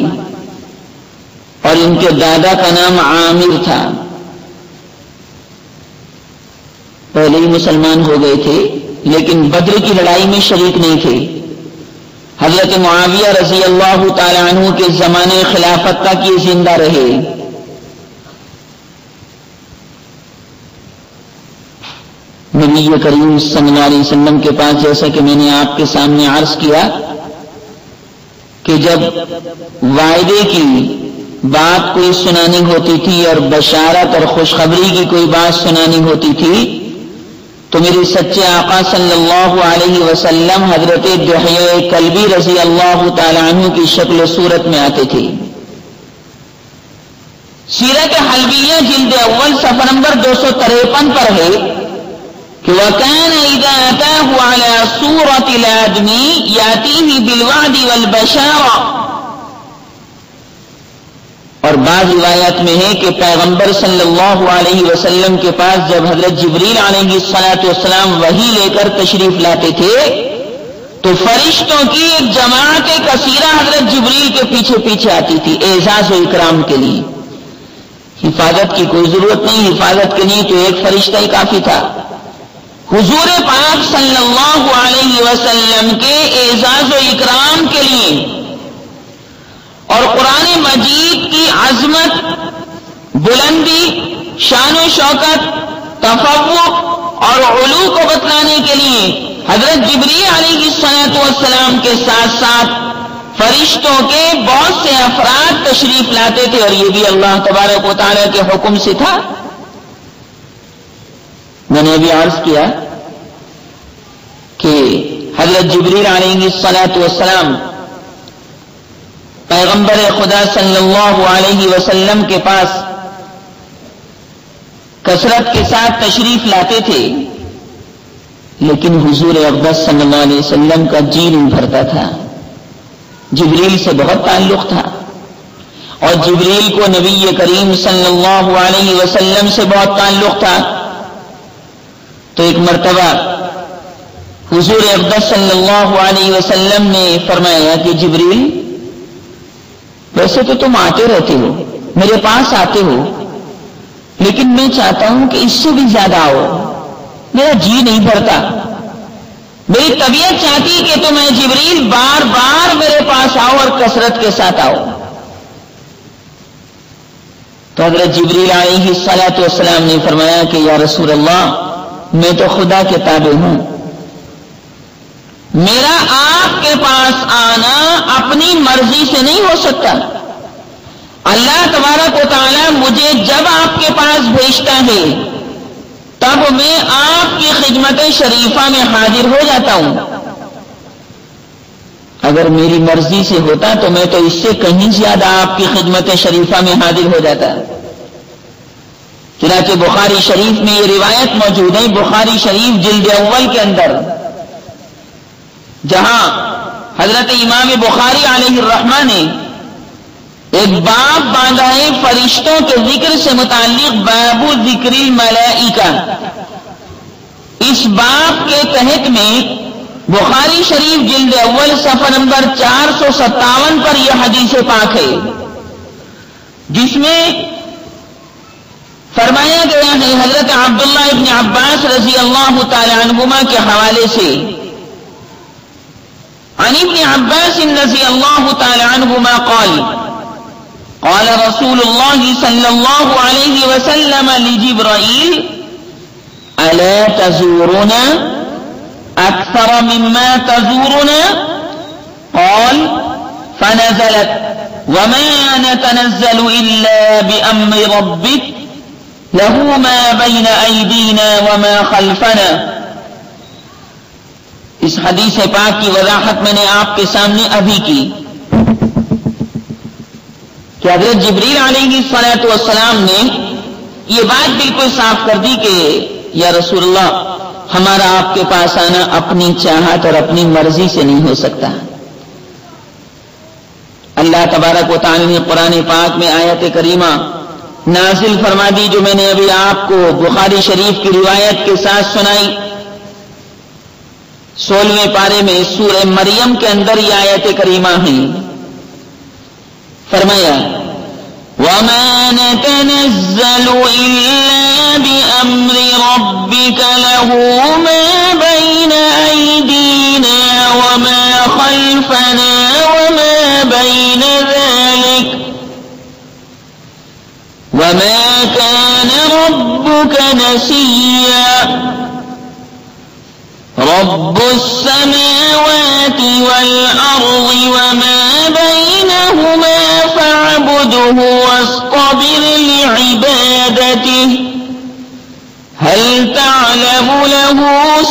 اور ان کے دادا کا نام عامر تھا. پہلے ہی مسلمان ہو گئے تھے لیکن بدر کی لڑائی میں شریک نہیں تھے. حضرت معاویہ رضی اللہ تعالی عنہ کے زمانے خلافت تک یہ زندہ رہے. نبی کریم صلی اللہ علیہ وسلم کے پاس، جیسا کہ میں نے آپ کے سامنے عرض کیا کہ جب وعدے کی بات کوئی سنانی ہوتی تھی اور بشارت اور خوشخبری کی کوئی بات سنانی ہوتی تھی تو میرے سچے آقا صلی اللہ علیہ وسلم حضرت دحیہ کلبی رضی اللہ تعالی عنہ کی شکل و صورت میں آتے تھے. سیرت حلبیہ جلد اول صفحہ نمبر 253 پر ہے کہ وَكَانَ إِذَا أَتَاهُ عَلَى صُورَةِ الْآدْمِي يَأْتِيهِ بِالْوَعْدِ وَالْبَشَارَةِ. اور بعض روایات میں ہے کہ پیغمبر صلی اللہ علیہ وسلم کے پاس جب حضرت جبریل علیہ السلام وحی لے کر تشریف لاتے تھے تو فرشتوں کی ایک جماعت کثیرہ حضرت جبریل کے پیچھے پیچھے آتی تھی اعزاز و اکرام کے لیے. حفاظت کی کوئی ضرورت نہیں، حفاظت کے لیے تو ایک فرشتہ ہی کافی تھا. حضور پاک صلی اللہ علیہ وسلم کے اعزاز و اکرام کے لیے اور قرآن مجید کی عظمت، بلندی، شان و شوکت، تفوق اور علو کو بتلانے کے لیے حضرت جبریل علیہ السلام کے ساتھ ساتھ فرشتوں کے بہت سے افراد تشریف لاتے تھے اور یہ بھی اللہ تبارک و تعالیٰ کے حکم سے تھا. میں نے ابھی عرض کیا کہ حضرت جبریل علیہ السلام پیغمبر خدا صلی اللہ علیہ وسلم کے پاس کثرت کے ساتھ تشریف لاتے تھے لیکن حضور اقدس صلی اللہ علیہ وسلم کا جی نہیں بھرتا تھا. جبریل سے بہت تعلق تھا اور جبریل کو نبی کریم صلی اللہ علیہ وسلم سے بہت تعلق تھا. تو ایک مرتبہ حضور اقدس صلی اللہ علیہ وسلم نے فرمایا کہ جبریل، ویسے تو تم آتے رہتے ہو، میرے پاس آتے ہو، لیکن میں چاہتا ہوں کہ اس سے بھی زیادہ آؤ. میرا جی نہیں بھرتا، میری طبیعت چاہتی کہ تم اے جبریل بار بار میرے پاس آؤ اور کثرت کے ساتھ آؤ. تو حضرت جبریل علیہ السلام نے فرمایا کہ یا رسول اللہ، میں تو خدا کے تابع ہوں، میرا آپ کے پاس آنا اپنی مرضی سے نہیں ہو سکتا. اللہ تبارک و تعالی مجھے جب آپ کے پاس بھیجتا ہے تب میں آپ کی خدمت شریفہ میں حاضر ہو جاتا ہوں. اگر میری مرضی سے ہوتا تو میں تو اس سے کہیں زیادہ آپ کی خدمت شریفہ میں حاضر ہو جاتا. چنانچہ بخاری شریف میں یہ روایت موجود ہے، بخاری شریف جلد اول کے اندر، جہاں حضرت امام بخاری علیہ الرحمہ نے ایک باب باندھا ہے فرشتوں کے ذکر سے متعلق، باب ذکر الملائکہ. اس باب کے تحت میں بخاری شریف جلد اول صفحہ نمبر 457 پر یہ حدیث پاک ہے جس میں فرمایا گیا ہے حضرت عبداللہ ابن عباس رضی اللہ تعالی عنہما کے حوالے سے، عن ابن عباس رضی اللہ تعالی عنہما قال قال رسول اللہ صلی اللہ علیہ وسلم لجبرائیل الا تزورنا اکثر مما تزورنا قال فنزلت وما نتنزل الا بامر ربك له ما بين ايدينا وما خلفنا. اس حدیث پاک کی وضاحت میں نے آپ کے سامنے ابھی کی کہ حضرت جبریل علیہ السلام نے یہ بات بالکل صاف کر دی کہ یا رسول اللہ، ہمارا آپ کے پاس آنا اپنی چاہت اور اپنی مرضی سے نہیں ہو سکتا. اللہ تبارک و تعالی نے قرآن پاک میں آیت کریمہ نازل فرما دی جو میں نے ابھی آپ کو بخاری شریف کی روایت کے ساتھ سنائی. 16ویں پارے میں سورہ مریم کے اندر یہ آیت کریمہ ہے. فرمایا وَمَا نَتَنَزَّلُ إِلَّا بِأَمْرِ رَبِّكَ لَهُ مَا بَيْنَ أَيْدِينَا وَمَا خَلْفَنَا وَمَا بَيْنَ ذَلِكَ وَمَا كَانَ رَبُّكَ نَسِيًّا. رب السماوات والأرض وما بينهما فاعبده واصطبر لعبادته هل تعلم له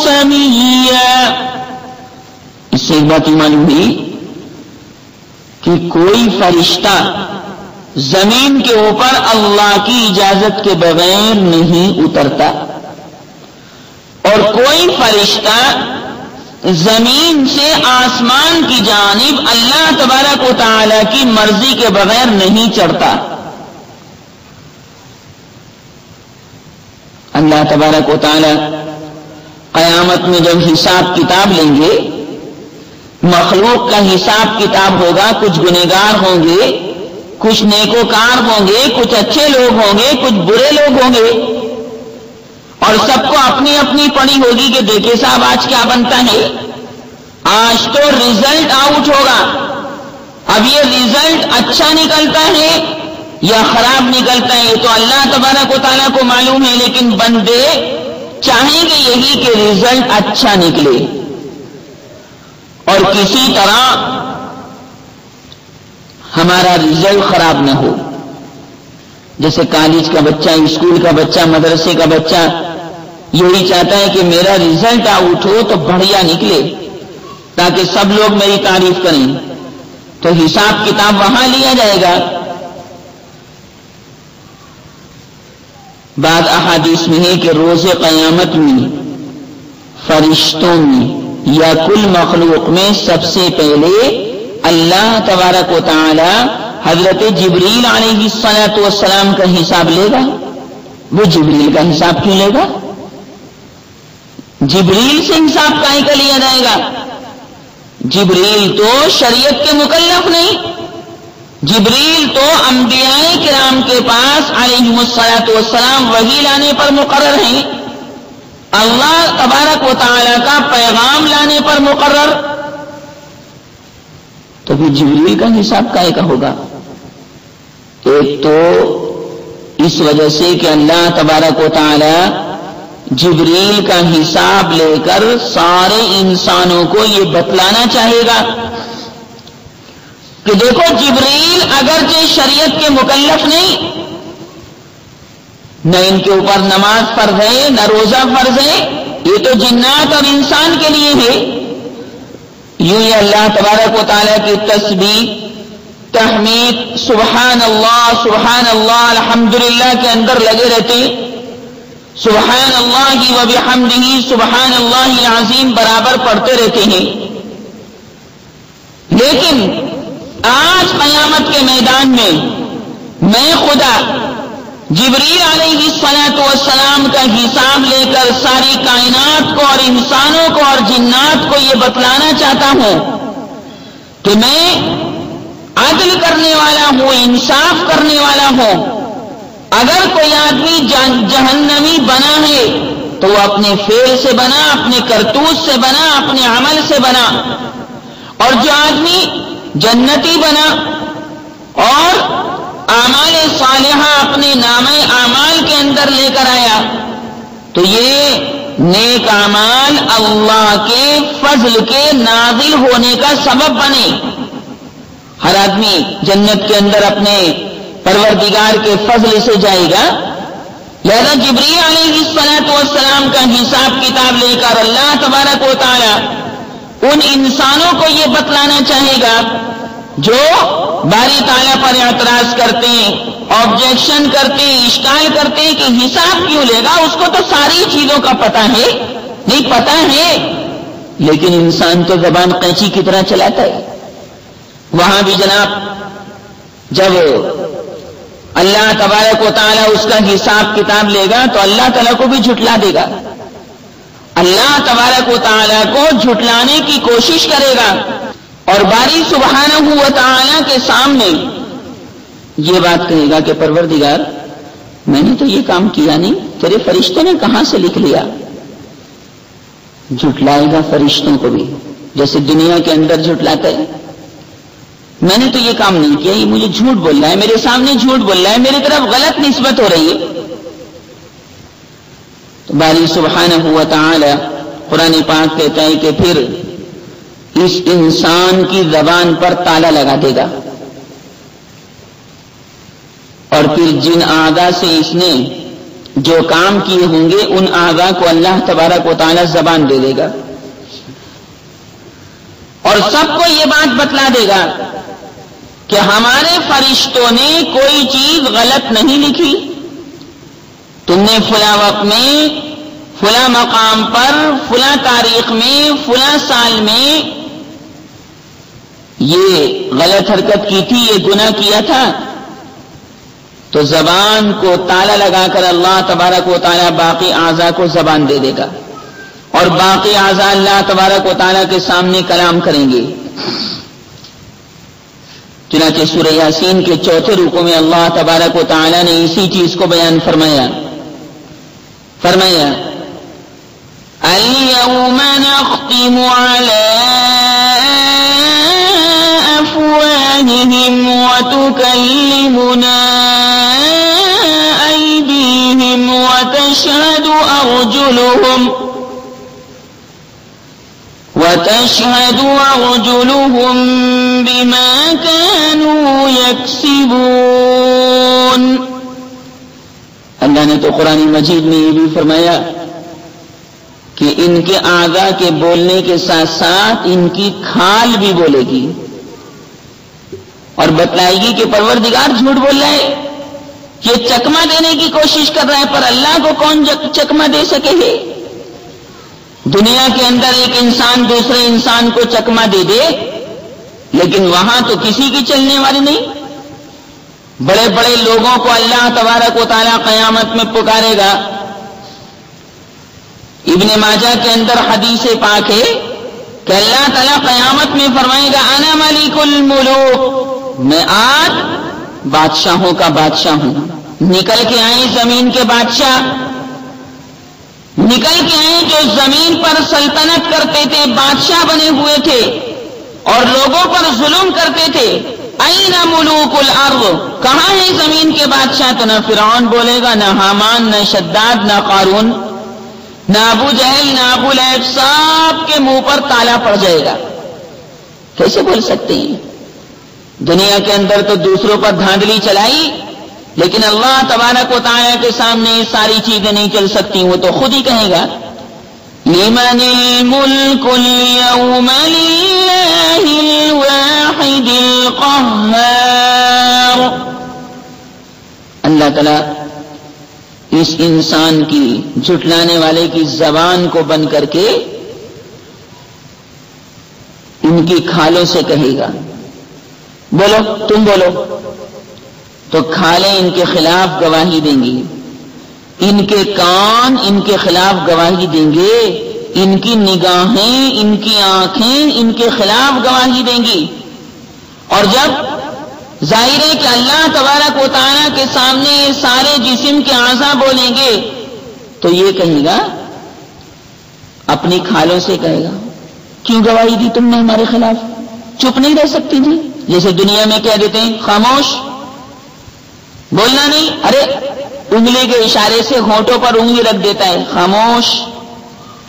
سميا. اس سے ایک بات معلوم ہوئی کہ کوئی فرشتہ زمین کے اوپر اللہ کی اجازت کے بغیر نہیں اترتا، اور کوئی فرشتہ زمین سے آسمان کی جانب اللہ تبارک و تعالی کی مرضی کے بغیر نہیں چڑھتا. اللہ تبارک و تعالی قیامت میں جب حساب کتاب لیں گے، مخلوق کا حساب کتاب ہوگا. کچھ گنہگار ہوں گے، کچھ نیکوکار ہوں گے، کچھ اچھے لوگ ہوں گے، کچھ برے لوگ ہوں گے، اور سب کو اپنی اپنی پڑی ہوگی کہ دیکھیں صاحب آج کیا بنتا ہے. آج تو ریزلٹ آؤٹ ہوگا. اب یہ ریزلٹ اچھا نکلتا ہے یا خراب نکلتا ہے تو اللہ تبارک و تعالیٰ کو معلوم ہے، لیکن بندے چاہیں گے یہی کہ ریزلٹ اچھا نکلے اور کسی طرح ہمارا ریزلٹ خراب نہ ہو. جیسے کالج کا بچہ، اسکول کا بچہ، مدرسے کا بچہ یہی چاہتا ہے کہ میرا ریزلٹ آؤٹ ہو تو بڑھیا نکلے تاکہ سب لوگ میری تعریف کریں. تو حساب کتاب وہاں لیا جائے گا. بعض احادیث میں ہے کہ روز قیامت میں فرشتوں میں یا کل مخلوق میں سب سے پہلے اللہ تبارک و تعالی حضرت جبریل علیہ الصلوۃ والسلام کا حساب لے گا. وہ جبریل کا حساب کیوں لے گا؟ جبریل سے حساب کائیں کا لیا جائے گا؟ جبریل تو شریعت کے مکلف نہیں. جبریل تو انبیاء کرام کے پاس علیہم الصلوۃ والسلام وحی لانے پر مقرر ہیں، اللہ تبارک و تعالی کا پیغام لانے پر مقرر. تو پھر جبریل کا حساب کائیں کا ہوگا؟ ایک تو اس وجہ سے کہ اللہ تبارک و تعالی جبریل کا حساب لے کر سارے انسانوں کو یہ بتلانا چاہے گا کہ دیکھو جبریل اگرچہ شریعت کے مکلف نہیں، نہ ان کے اوپر نماز فرض ہے نہ روزہ فرض ہے، یہ تو جنات اور انسان کے لیے ہے. یوں ہی اللہ تبارک و تعالیٰ کی تسبیح، تحمید، سبحان اللہ الحمدللہ کے اندر لگے رہتے. سبحان اللہ و بحمدہ سبحان اللہ العظیم برابر پڑھتے رہتے ہیں. لیکن آج قیامت کے میدان میں میں خدا جبریل علیہ الصلوۃ والسلام کا حساب لے کر ساری کائنات کو اور انسانوں کو اور جنات کو یہ بتلانا چاہتا ہوں کہ میں عدل کرنے والا ہوں، انصاف کرنے والا ہوں. اگر کوئی آدمی جہنمی بنا ہے تو وہ اپنے فعل سے بنا، اپنے کرتوت سے بنا، اپنے عمل سے بنا، اور جو آدمی جنتی بنا اور اعمال صالحہ اپنے نامہ اعمال کے اندر لے کر آیا تو یہ نیک اعمال اللہ کے فضل کے نازل ہونے کا سبب بنے. ہر آدمی جنت کے اندر اپنے پروردگار کے فضل سے جائے گا. لہذا جبریل علیہ الصلوۃ والسلام کا حساب کتاب لے کر اللہ تبارک و تعالی ان انسانوں کو یہ بتلانا چاہے گا جو باری تعالیٰ پر اعتراض کرتے ہیں، آبجیکشن کرتے ہیں، اشکال کرتے ہیں کہ حساب کیوں لے گا. اس کو تو ساری چیزوں کا پتہ ہے. نہیں پتہ ہے لیکن انسان تو زبان قینچی کی طرح چلاتا ہے. وہاں بھی جناب جب اللہ تبارک و تعالیٰ اس کا حساب کتاب لے گا تو اللہ تعالیٰ کو بھی جھٹلا دے گا، اللہ تبارک و تعالیٰ کو جھٹلانے کی کوشش کرے گا، اور باری سبحانہ و تعالیٰ کے سامنے یہ بات کہے گا کہ پروردگار میں نے تو یہ کام کیا نہیں، تیرے فرشتوں نے کہاں سے لکھ لیا؟ جھٹلائے گا فرشتوں کو بھی، جیسے دنیا کے اندر جھٹلاتا ہے، میں نے تو یہ کام نہیں کیا، یہ مجھے جھوٹ بول رہا ہے، میرے سامنے جھوٹ بول رہا ہے، میری طرف غلط نسبت ہو رہی ہے۔ تو باری سبحانہ و تعالی قرآن پاک کہتا ہے کہ پھر اس انسان کی زبان پر تالا لگا دے گا، اور پھر جن اعضاء سے اس نے جو کام کیے ہوں گے ان اعضاء کو اللہ تبارک و تعالی زبان دے دے گا، اور سب کو یہ بات بتلا دے گا کہ ہمارے فرشتوں نے کوئی چیز غلط نہیں لکھی، تم نے فلاں وقت میں فلاں مقام پر فلاں تاریخ میں فلاں سال میں یہ غلط حرکت کی تھی، یہ گناہ کیا تھا، تو زبان کو تالا لگا کر اللہ تبارک و تعالیٰ باقی اعضاء کو زبان دے دے گا، اور باقی اعضاء اللہ تبارک و تعالیٰ کے سامنے کلام کریں گے۔ چنانچہ سورہ یاسین کے چوتھے رکوع میں اللہ تبارک و تعالیٰ نے اسی چیز کو بیان فرمایا، اليوم نختم على أفواههم وتكلمنا أيديهم وتشهد أرجلهم بما كانوا يكسبون۔ اللہ نے تو قرآن مجید میں یہ بھی فرمایا کہ ان کے اعضاء کے بولنے کے ساتھ ساتھ ان کی کھال بھی بولے گی اور بتلائے گی کہ پروردگار جھوٹ بول رہا ہے، یہ چکما دینے کی کوشش کر رہا ہے، پر اللہ کو کون چکما دے سکے ہے؟ دنیا کے اندر ایک انسان دوسرے انسان کو چکما دے دے، لیکن وہاں تو کسی کی چلنے والی نہیں۔ بڑے بڑے لوگوں کو اللہ تبارک و تعالیٰ قیامت میں پکارے گا۔ ابن ماجہ کے اندر حدیث پاک ہے کہ اللہ تعالیٰ قیامت میں فرمائے گا انا ملک الملوک، میں آج بادشاہوں کا بادشاہ ہوں۔ نکل کے آئے زمین کے بادشاہ، نکل کے آئے جو زمین پر سلطنت کرتے تھے، بادشاہ بنے ہوئے تھے اور لوگوں پر ظلم کرتے تھے۔ این ملوک الارض، کہاں ہے زمین کے بادشاہ؟ تو نہ فرعون بولے گا، نہ حامان، نہ شداد، نہ قارون، نہ ابو جہل، نہ ابو لہب، سب کے منہ پر تالا پڑ جائے گا۔ کیسے بول سکتے ہیں؟ دنیا کے اندر تو دوسروں پر دھاندلی چلائی، لیکن اللہ تبارک و تعالیٰ کے سامنے یہ ساری چیزیں نہیں چل سکتی۔ وہ تو خود ہی کہے گا لمن الملک اليوم للہ الواحد القہار۔ اللہ تعالیٰ اس انسان کی جھٹلانے والے کی زبان کو بند کر کے ان کی کھالوں سے کہے گا بولو، تم بولو، تو کھالیں ان کے خلاف گواہی دیں گی، ان کے کان ان کے خلاف گواہی دیں گے، ان کی نگاہیں ان کی آنکھیں ان کے خلاف گواہی دیں گی۔ اور جب ظاہر ہے کہ اللہ تبارک و تعالیٰ کے سامنے یہ سارے جسم کے اعضاء بولیں گے تو یہ کہے گا، اپنی کھالوں سے کہے گا کیوں گواہی دی تم نے ہمارے خلاف؟ چپ نہیں رہ سکتی تھی؟ جیسے دنیا میں کہہ دیتے ہیں خاموش، بولنا نہیں، ارے انگلی کے اشارے سے ہونٹوں پر انگلی رکھ دیتا ہے خاموش،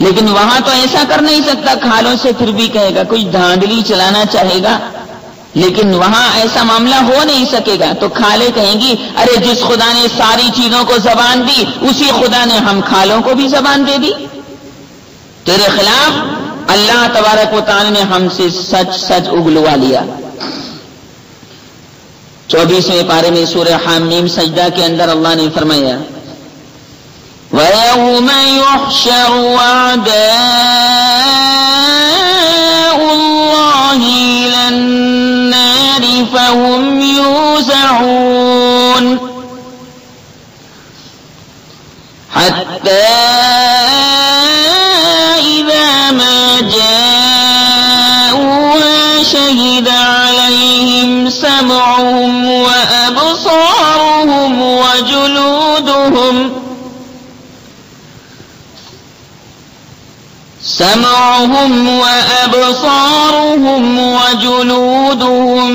لیکن وہاں تو ایسا کر نہیں سکتا، کھالوں سے پھر بھی کہے گا، کچھ دھاندلی چلانا چاہے گا لیکن وہاں ایسا معاملہ ہو نہیں سکے گا، تو کھالیں کہیں گی ارے جس خدا نے ساری چیزوں کو زبان دی اسی خدا نے ہم کھالوں کو بھی زبان دے دی، تیرے خلاف اللہ تبارک و تعالی نے ہم سے سچ سچ اگلوا لیا۔ 24ویں پارے میں سورہ حامیم سجدہ کے اندر اللہ نے فرمایا وَيَوْمَ يُحْشَرُ أَعْدَاءُ اللَّهِ إِلَى النَّارِ فَهُمْ يُوزَعُونَ۔ سمعهم وأبصارهم وجلودهم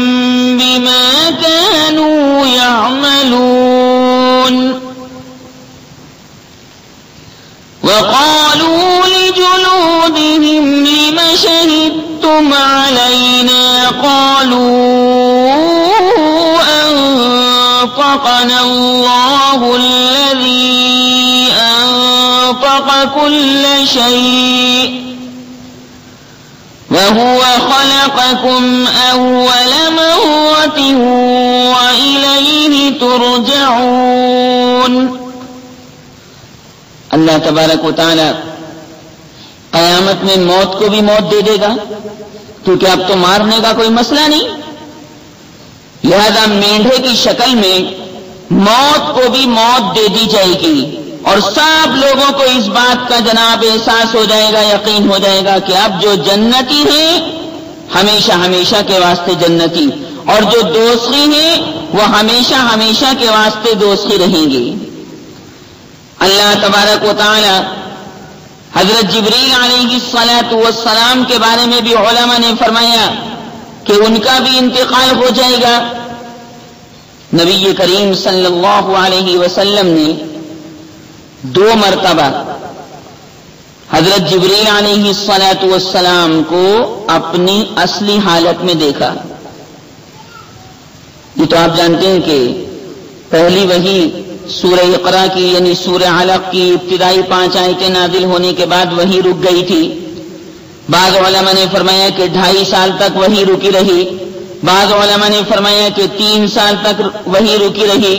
بما كانوا يعملون وقالوا لجلودهم لم شهدتم علينا قالوا أنطقنا الله الذي أنطق كل شيء وهو خلقكم أول مرة وإليه ترجعون. اللہ تبارک و تعالی قیامت میں موت کو بھی موت دے دے گا، کیونکہ اب تو مارنے کا کوئی مسئلہ نہیں، لہذا مینڈھے کی شکل میں موت کو بھی موت دے دی جائے گی، اور سب لوگوں کو اس بات کا جناب احساس ہو جائے گا، یقین ہو جائے گا کہ اب جو جنتی ہیں ہمیشہ ہمیشہ کے واسطے جنتی، اور جو دوزخی ہیں وہ ہمیشہ ہمیشہ کے واسطے دوزخی رہیں گے. اللہ تبارک و تعالی حضرت جبریل علیہ الصلاۃ والسلام کے بارے میں بھی علماء نے فرمایا کہ ان کا بھی انتقال ہو جائے گا. نبی کریم صلی اللہ علیہ وسلم نے 2 مرتبہ حضرت جبریل علیہ الصلاۃ والسلام کو اپنی اصلی حالت میں دیکھا. یہ تو آپ جانتے ہیں کہ پہلی وحی سورہ اقرا کی یعنی سورہ علق کی ابتدائی 5 آیتیں نازل ہونے کے بعد وحی رک گئی تھی. بعض علماء نے فرمایا کہ 2.5 سال تک وحی رکی رہی، بعض علماء نے فرمایا کہ 3 سال تک وحی رکی رہی،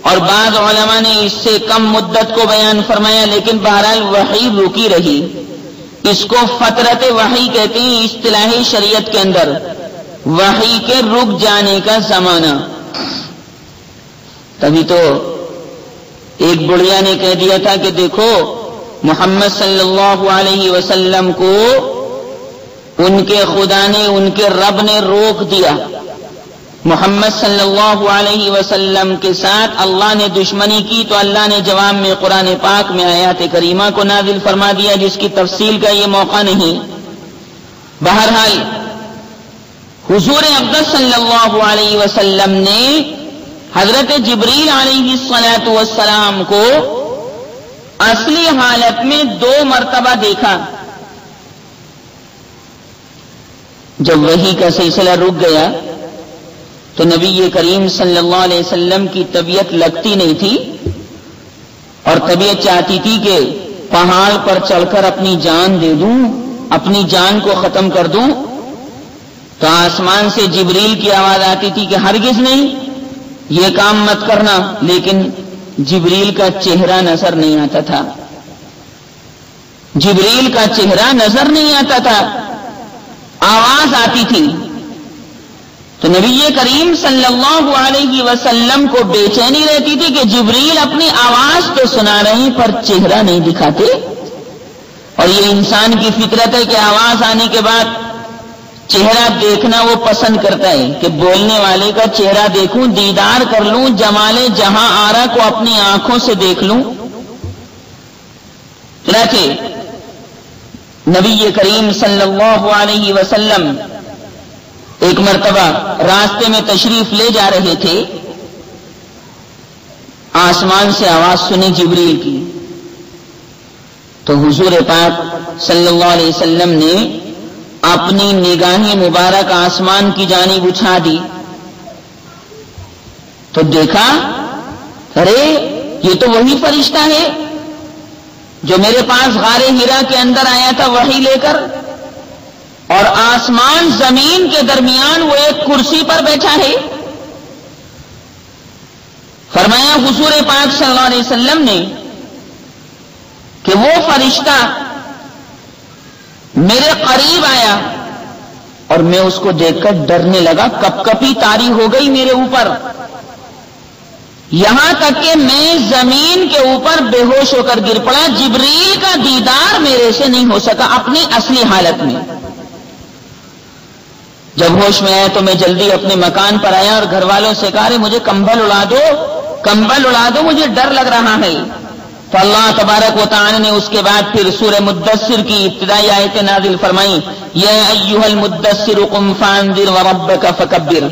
اور بعض علماء نے اس سے کم مدت کو بیان فرمایا، لیکن بہرحال وحی رکی رہی. اس کو فترت وحی کہتے ہیں اصطلاحی شریعت کے اندر، وحی کے رک جانے کا زمانہ. تبھی تو ایک بڑھیا نے کہہ دیا تھا کہ دیکھو محمد صلی اللہ علیہ وسلم کو ان کے خدا نے، ان کے رب نے روک دیا. محمد صلی اللہ علیہ وسلم کے ساتھ اللہ نے دشمنی کی تو اللہ نے جواب میں قرآن پاک میں آیات کریمہ کو نازل فرما دیا، جس کی تفصیل کا یہ موقع نہیں. بہرحال حضور اقدس صلی اللہ علیہ وسلم نے حضرت جبریل علیہ الصلاۃ والسلام کو اصلی حالت میں 2 مرتبہ دیکھا. جب وحی کا سلسلہ رک گیا تو نبی کریم صلی اللہ علیہ وسلم کی طبیعت لگتی نہیں تھی، اور طبیعت چاہتی تھی کہ پہاڑ پر چڑھ کر اپنی جان دے دوں، اپنی جان کو ختم کر دوں. تو آسمان سے جبریل کی آواز آتی تھی کہ ہرگز نہیں، یہ کام مت کرنا. لیکن جبریل کا چہرہ نظر نہیں آتا تھا، جبریل کا چہرہ نظر نہیں آتا تھا، آواز آتی تھی. تو نبی کریم صلی اللہ علیہ وسلم کو بے چینی رہتی تھی کہ جبریل اپنی آواز تو سنا رہے ہیں پر چہرہ نہیں دکھاتے. اور یہ انسان کی فطرت ہے کہ آواز آنے کے بعد چہرہ دیکھنا وہ پسند کرتا ہے کہ بولنے والے کا چہرہ دیکھوں، دیدار کر لوں، جمال جہاں آرا کو اپنی آنکھوں سے دیکھ لوں. چنانچہ نبی کریم صلی اللہ علیہ وسلم ایک مرتبہ راستے میں تشریف لے جا رہے تھے، آسمان سے آواز سنی جبریل کی. تو حضور پاک صلی اللہ علیہ وسلم نے اپنی نگاہ مبارک آسمان کی جانب اٹھا دی تو دیکھا ارے یہ تو وہی فرشتہ ہے جو میرے پاس غار ہیرا کے اندر آیا تھا وحی لے کر، اور آسمان زمین کے درمیان وہ ایک کرسی پر بیٹھا ہے. فرمایا حضور پاک صلی اللہ علیہ وسلم نے کہ وہ فرشتہ میرے قریب آیا اور میں اس کو دیکھ کر ڈرنے لگا، کپ کپی طاری ہو گئی میرے اوپر، یہاں تک کہ میں زمین کے اوپر بے ہوش ہو کر گر پڑا. جبریل کا دیدار میرے سے نہیں ہو سکا اپنی اصلی حالت میں. جب ہوش میں آیا تو میں جلدی اپنے مکان پر آیا اور گھر والوں سے کہا مجھے کمبل اڑا دو، کمبل اڑا دو، مجھے ڈر لگ رہا ہے. تو اللہ تبارک و تعالی نے اس کے بعد پھر سورہ مدثر کی ابتدائی آیتیں نازل فرمائیں، یا ایھا المدثر قم فانذر وربک فکبر۔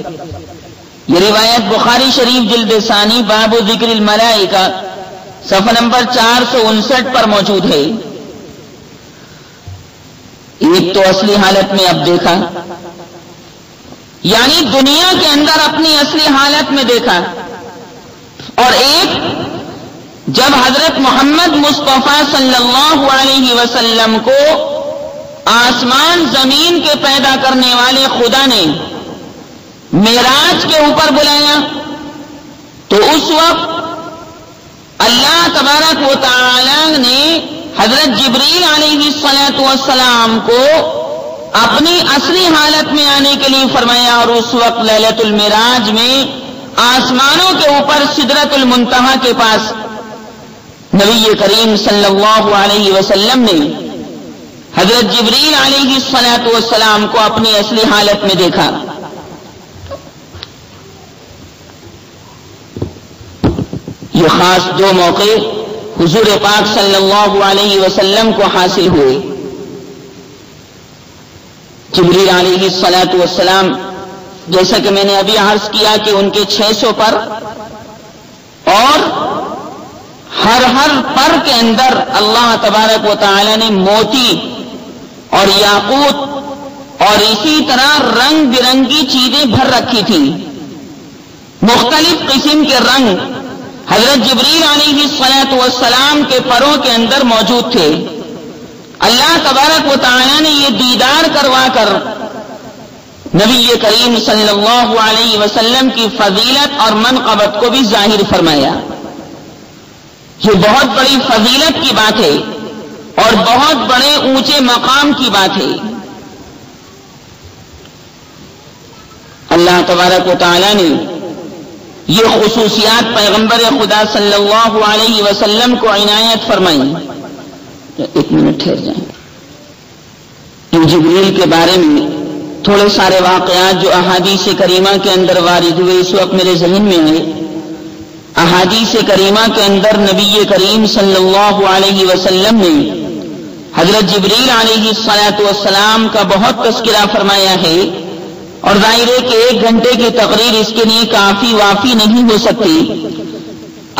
یہ روایت بخاری شریف جلد ثانی باب ذکر الملائکہ صفحہ نمبر 459 پر موجود ہے۔ ایک تو اصلی حالت میں اب دیکھا، یعنی دنیا کے اندر اپنی اصلی حالت میں دیکھا، اور ایک جب حضرت محمد مصطفیٰ صلی اللہ علیہ وسلم کو آسمان زمین کے پیدا کرنے والے خدا نے معراج کے اوپر بلایا، تو اس وقت اللہ تبارک و تعالی نے حضرت جبریل علیہ الصلاۃ والسلام کو اپنی اصلی حالت میں آنے کے لیے فرمایا، اور اس وقت لیلۃ المعراج میں آسمانوں کے اوپر سدرۃ المنتہا کے پاس نبی کریم صلی اللہ علیہ وسلم نے حضرت جبریل علیہ الصلاۃ والسلام کو اپنی اصلی حالت میں دیکھا۔ یہ خاص دو موقع حضور پاک صلی اللہ علیہ وسلم کو حاصل ہوئے۔ جبریل علیہ الصلاۃ والسلام، جیسا کہ میں نے ابھی عرض کیا کہ ان کے 600 پر اور ہر پر کے اندر اللہ تبارک و تعالی نے موتی اور یاقوت اور اسی طرح رنگ برنگی چیزیں بھر رکھی تھی، مختلف قسم کے رنگ حضرت جبریل علیہ الصلاۃ والسلام کے پروں کے اندر موجود تھے۔ اللہ تبارک و تعالی نے یہ دیدار کروا کر نبی کریم صلی اللہ علیہ وسلم کی فضیلت اور منقبت کو بھی ظاہر فرمایا۔ یہ بہت بڑی فضیلت کی بات ہے اور بہت بڑے اونچے مقام کی بات ہے۔ اللہ تبارک و تعالی نے یہ خصوصیات پیغمبر خدا صلی اللہ علیہ وسلم کو عنایت فرمائی۔ ایک منٹ ٹھہر جائیں۔ جبریل کے بارے میں تھوڑے سارے واقعات جو احادیث کریمہ کے اندر وارد ہوئے اس وقت میرے ذہن میں آئے۔ احادیث کریمہ کے اندر نبی کریم صلی اللہ علیہ وسلم نے حضرت جبریل علیہ الصلاۃ والسلام کا بہت تذکرہ فرمایا ہے، اور ظاہر ہے کہ 1 گھنٹے کی تقریر اس کے لیے کافی وافی نہیں ہو سکتی۔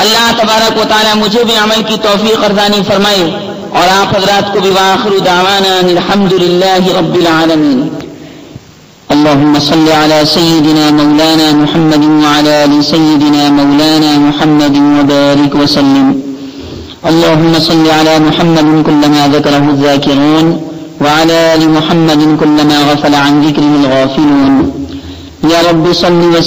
اللہ تبارک و تعالی مجھے بھی عمل کی توفیق عطا فرمائے، اور آپ حضرات کو بھی۔ وآخر دعوانا الحمدللہ رب العالمین۔ اللهم صل على سيدنا مولانا محمد وعلى آل سيدنا مولانا محمد وبارك وسلم۔ اللهم صل على محمد كلما ذكره الذاكرون وعلى آل محمد كلما غفل عن ذكره الغافلون۔ يا رب صل وسلم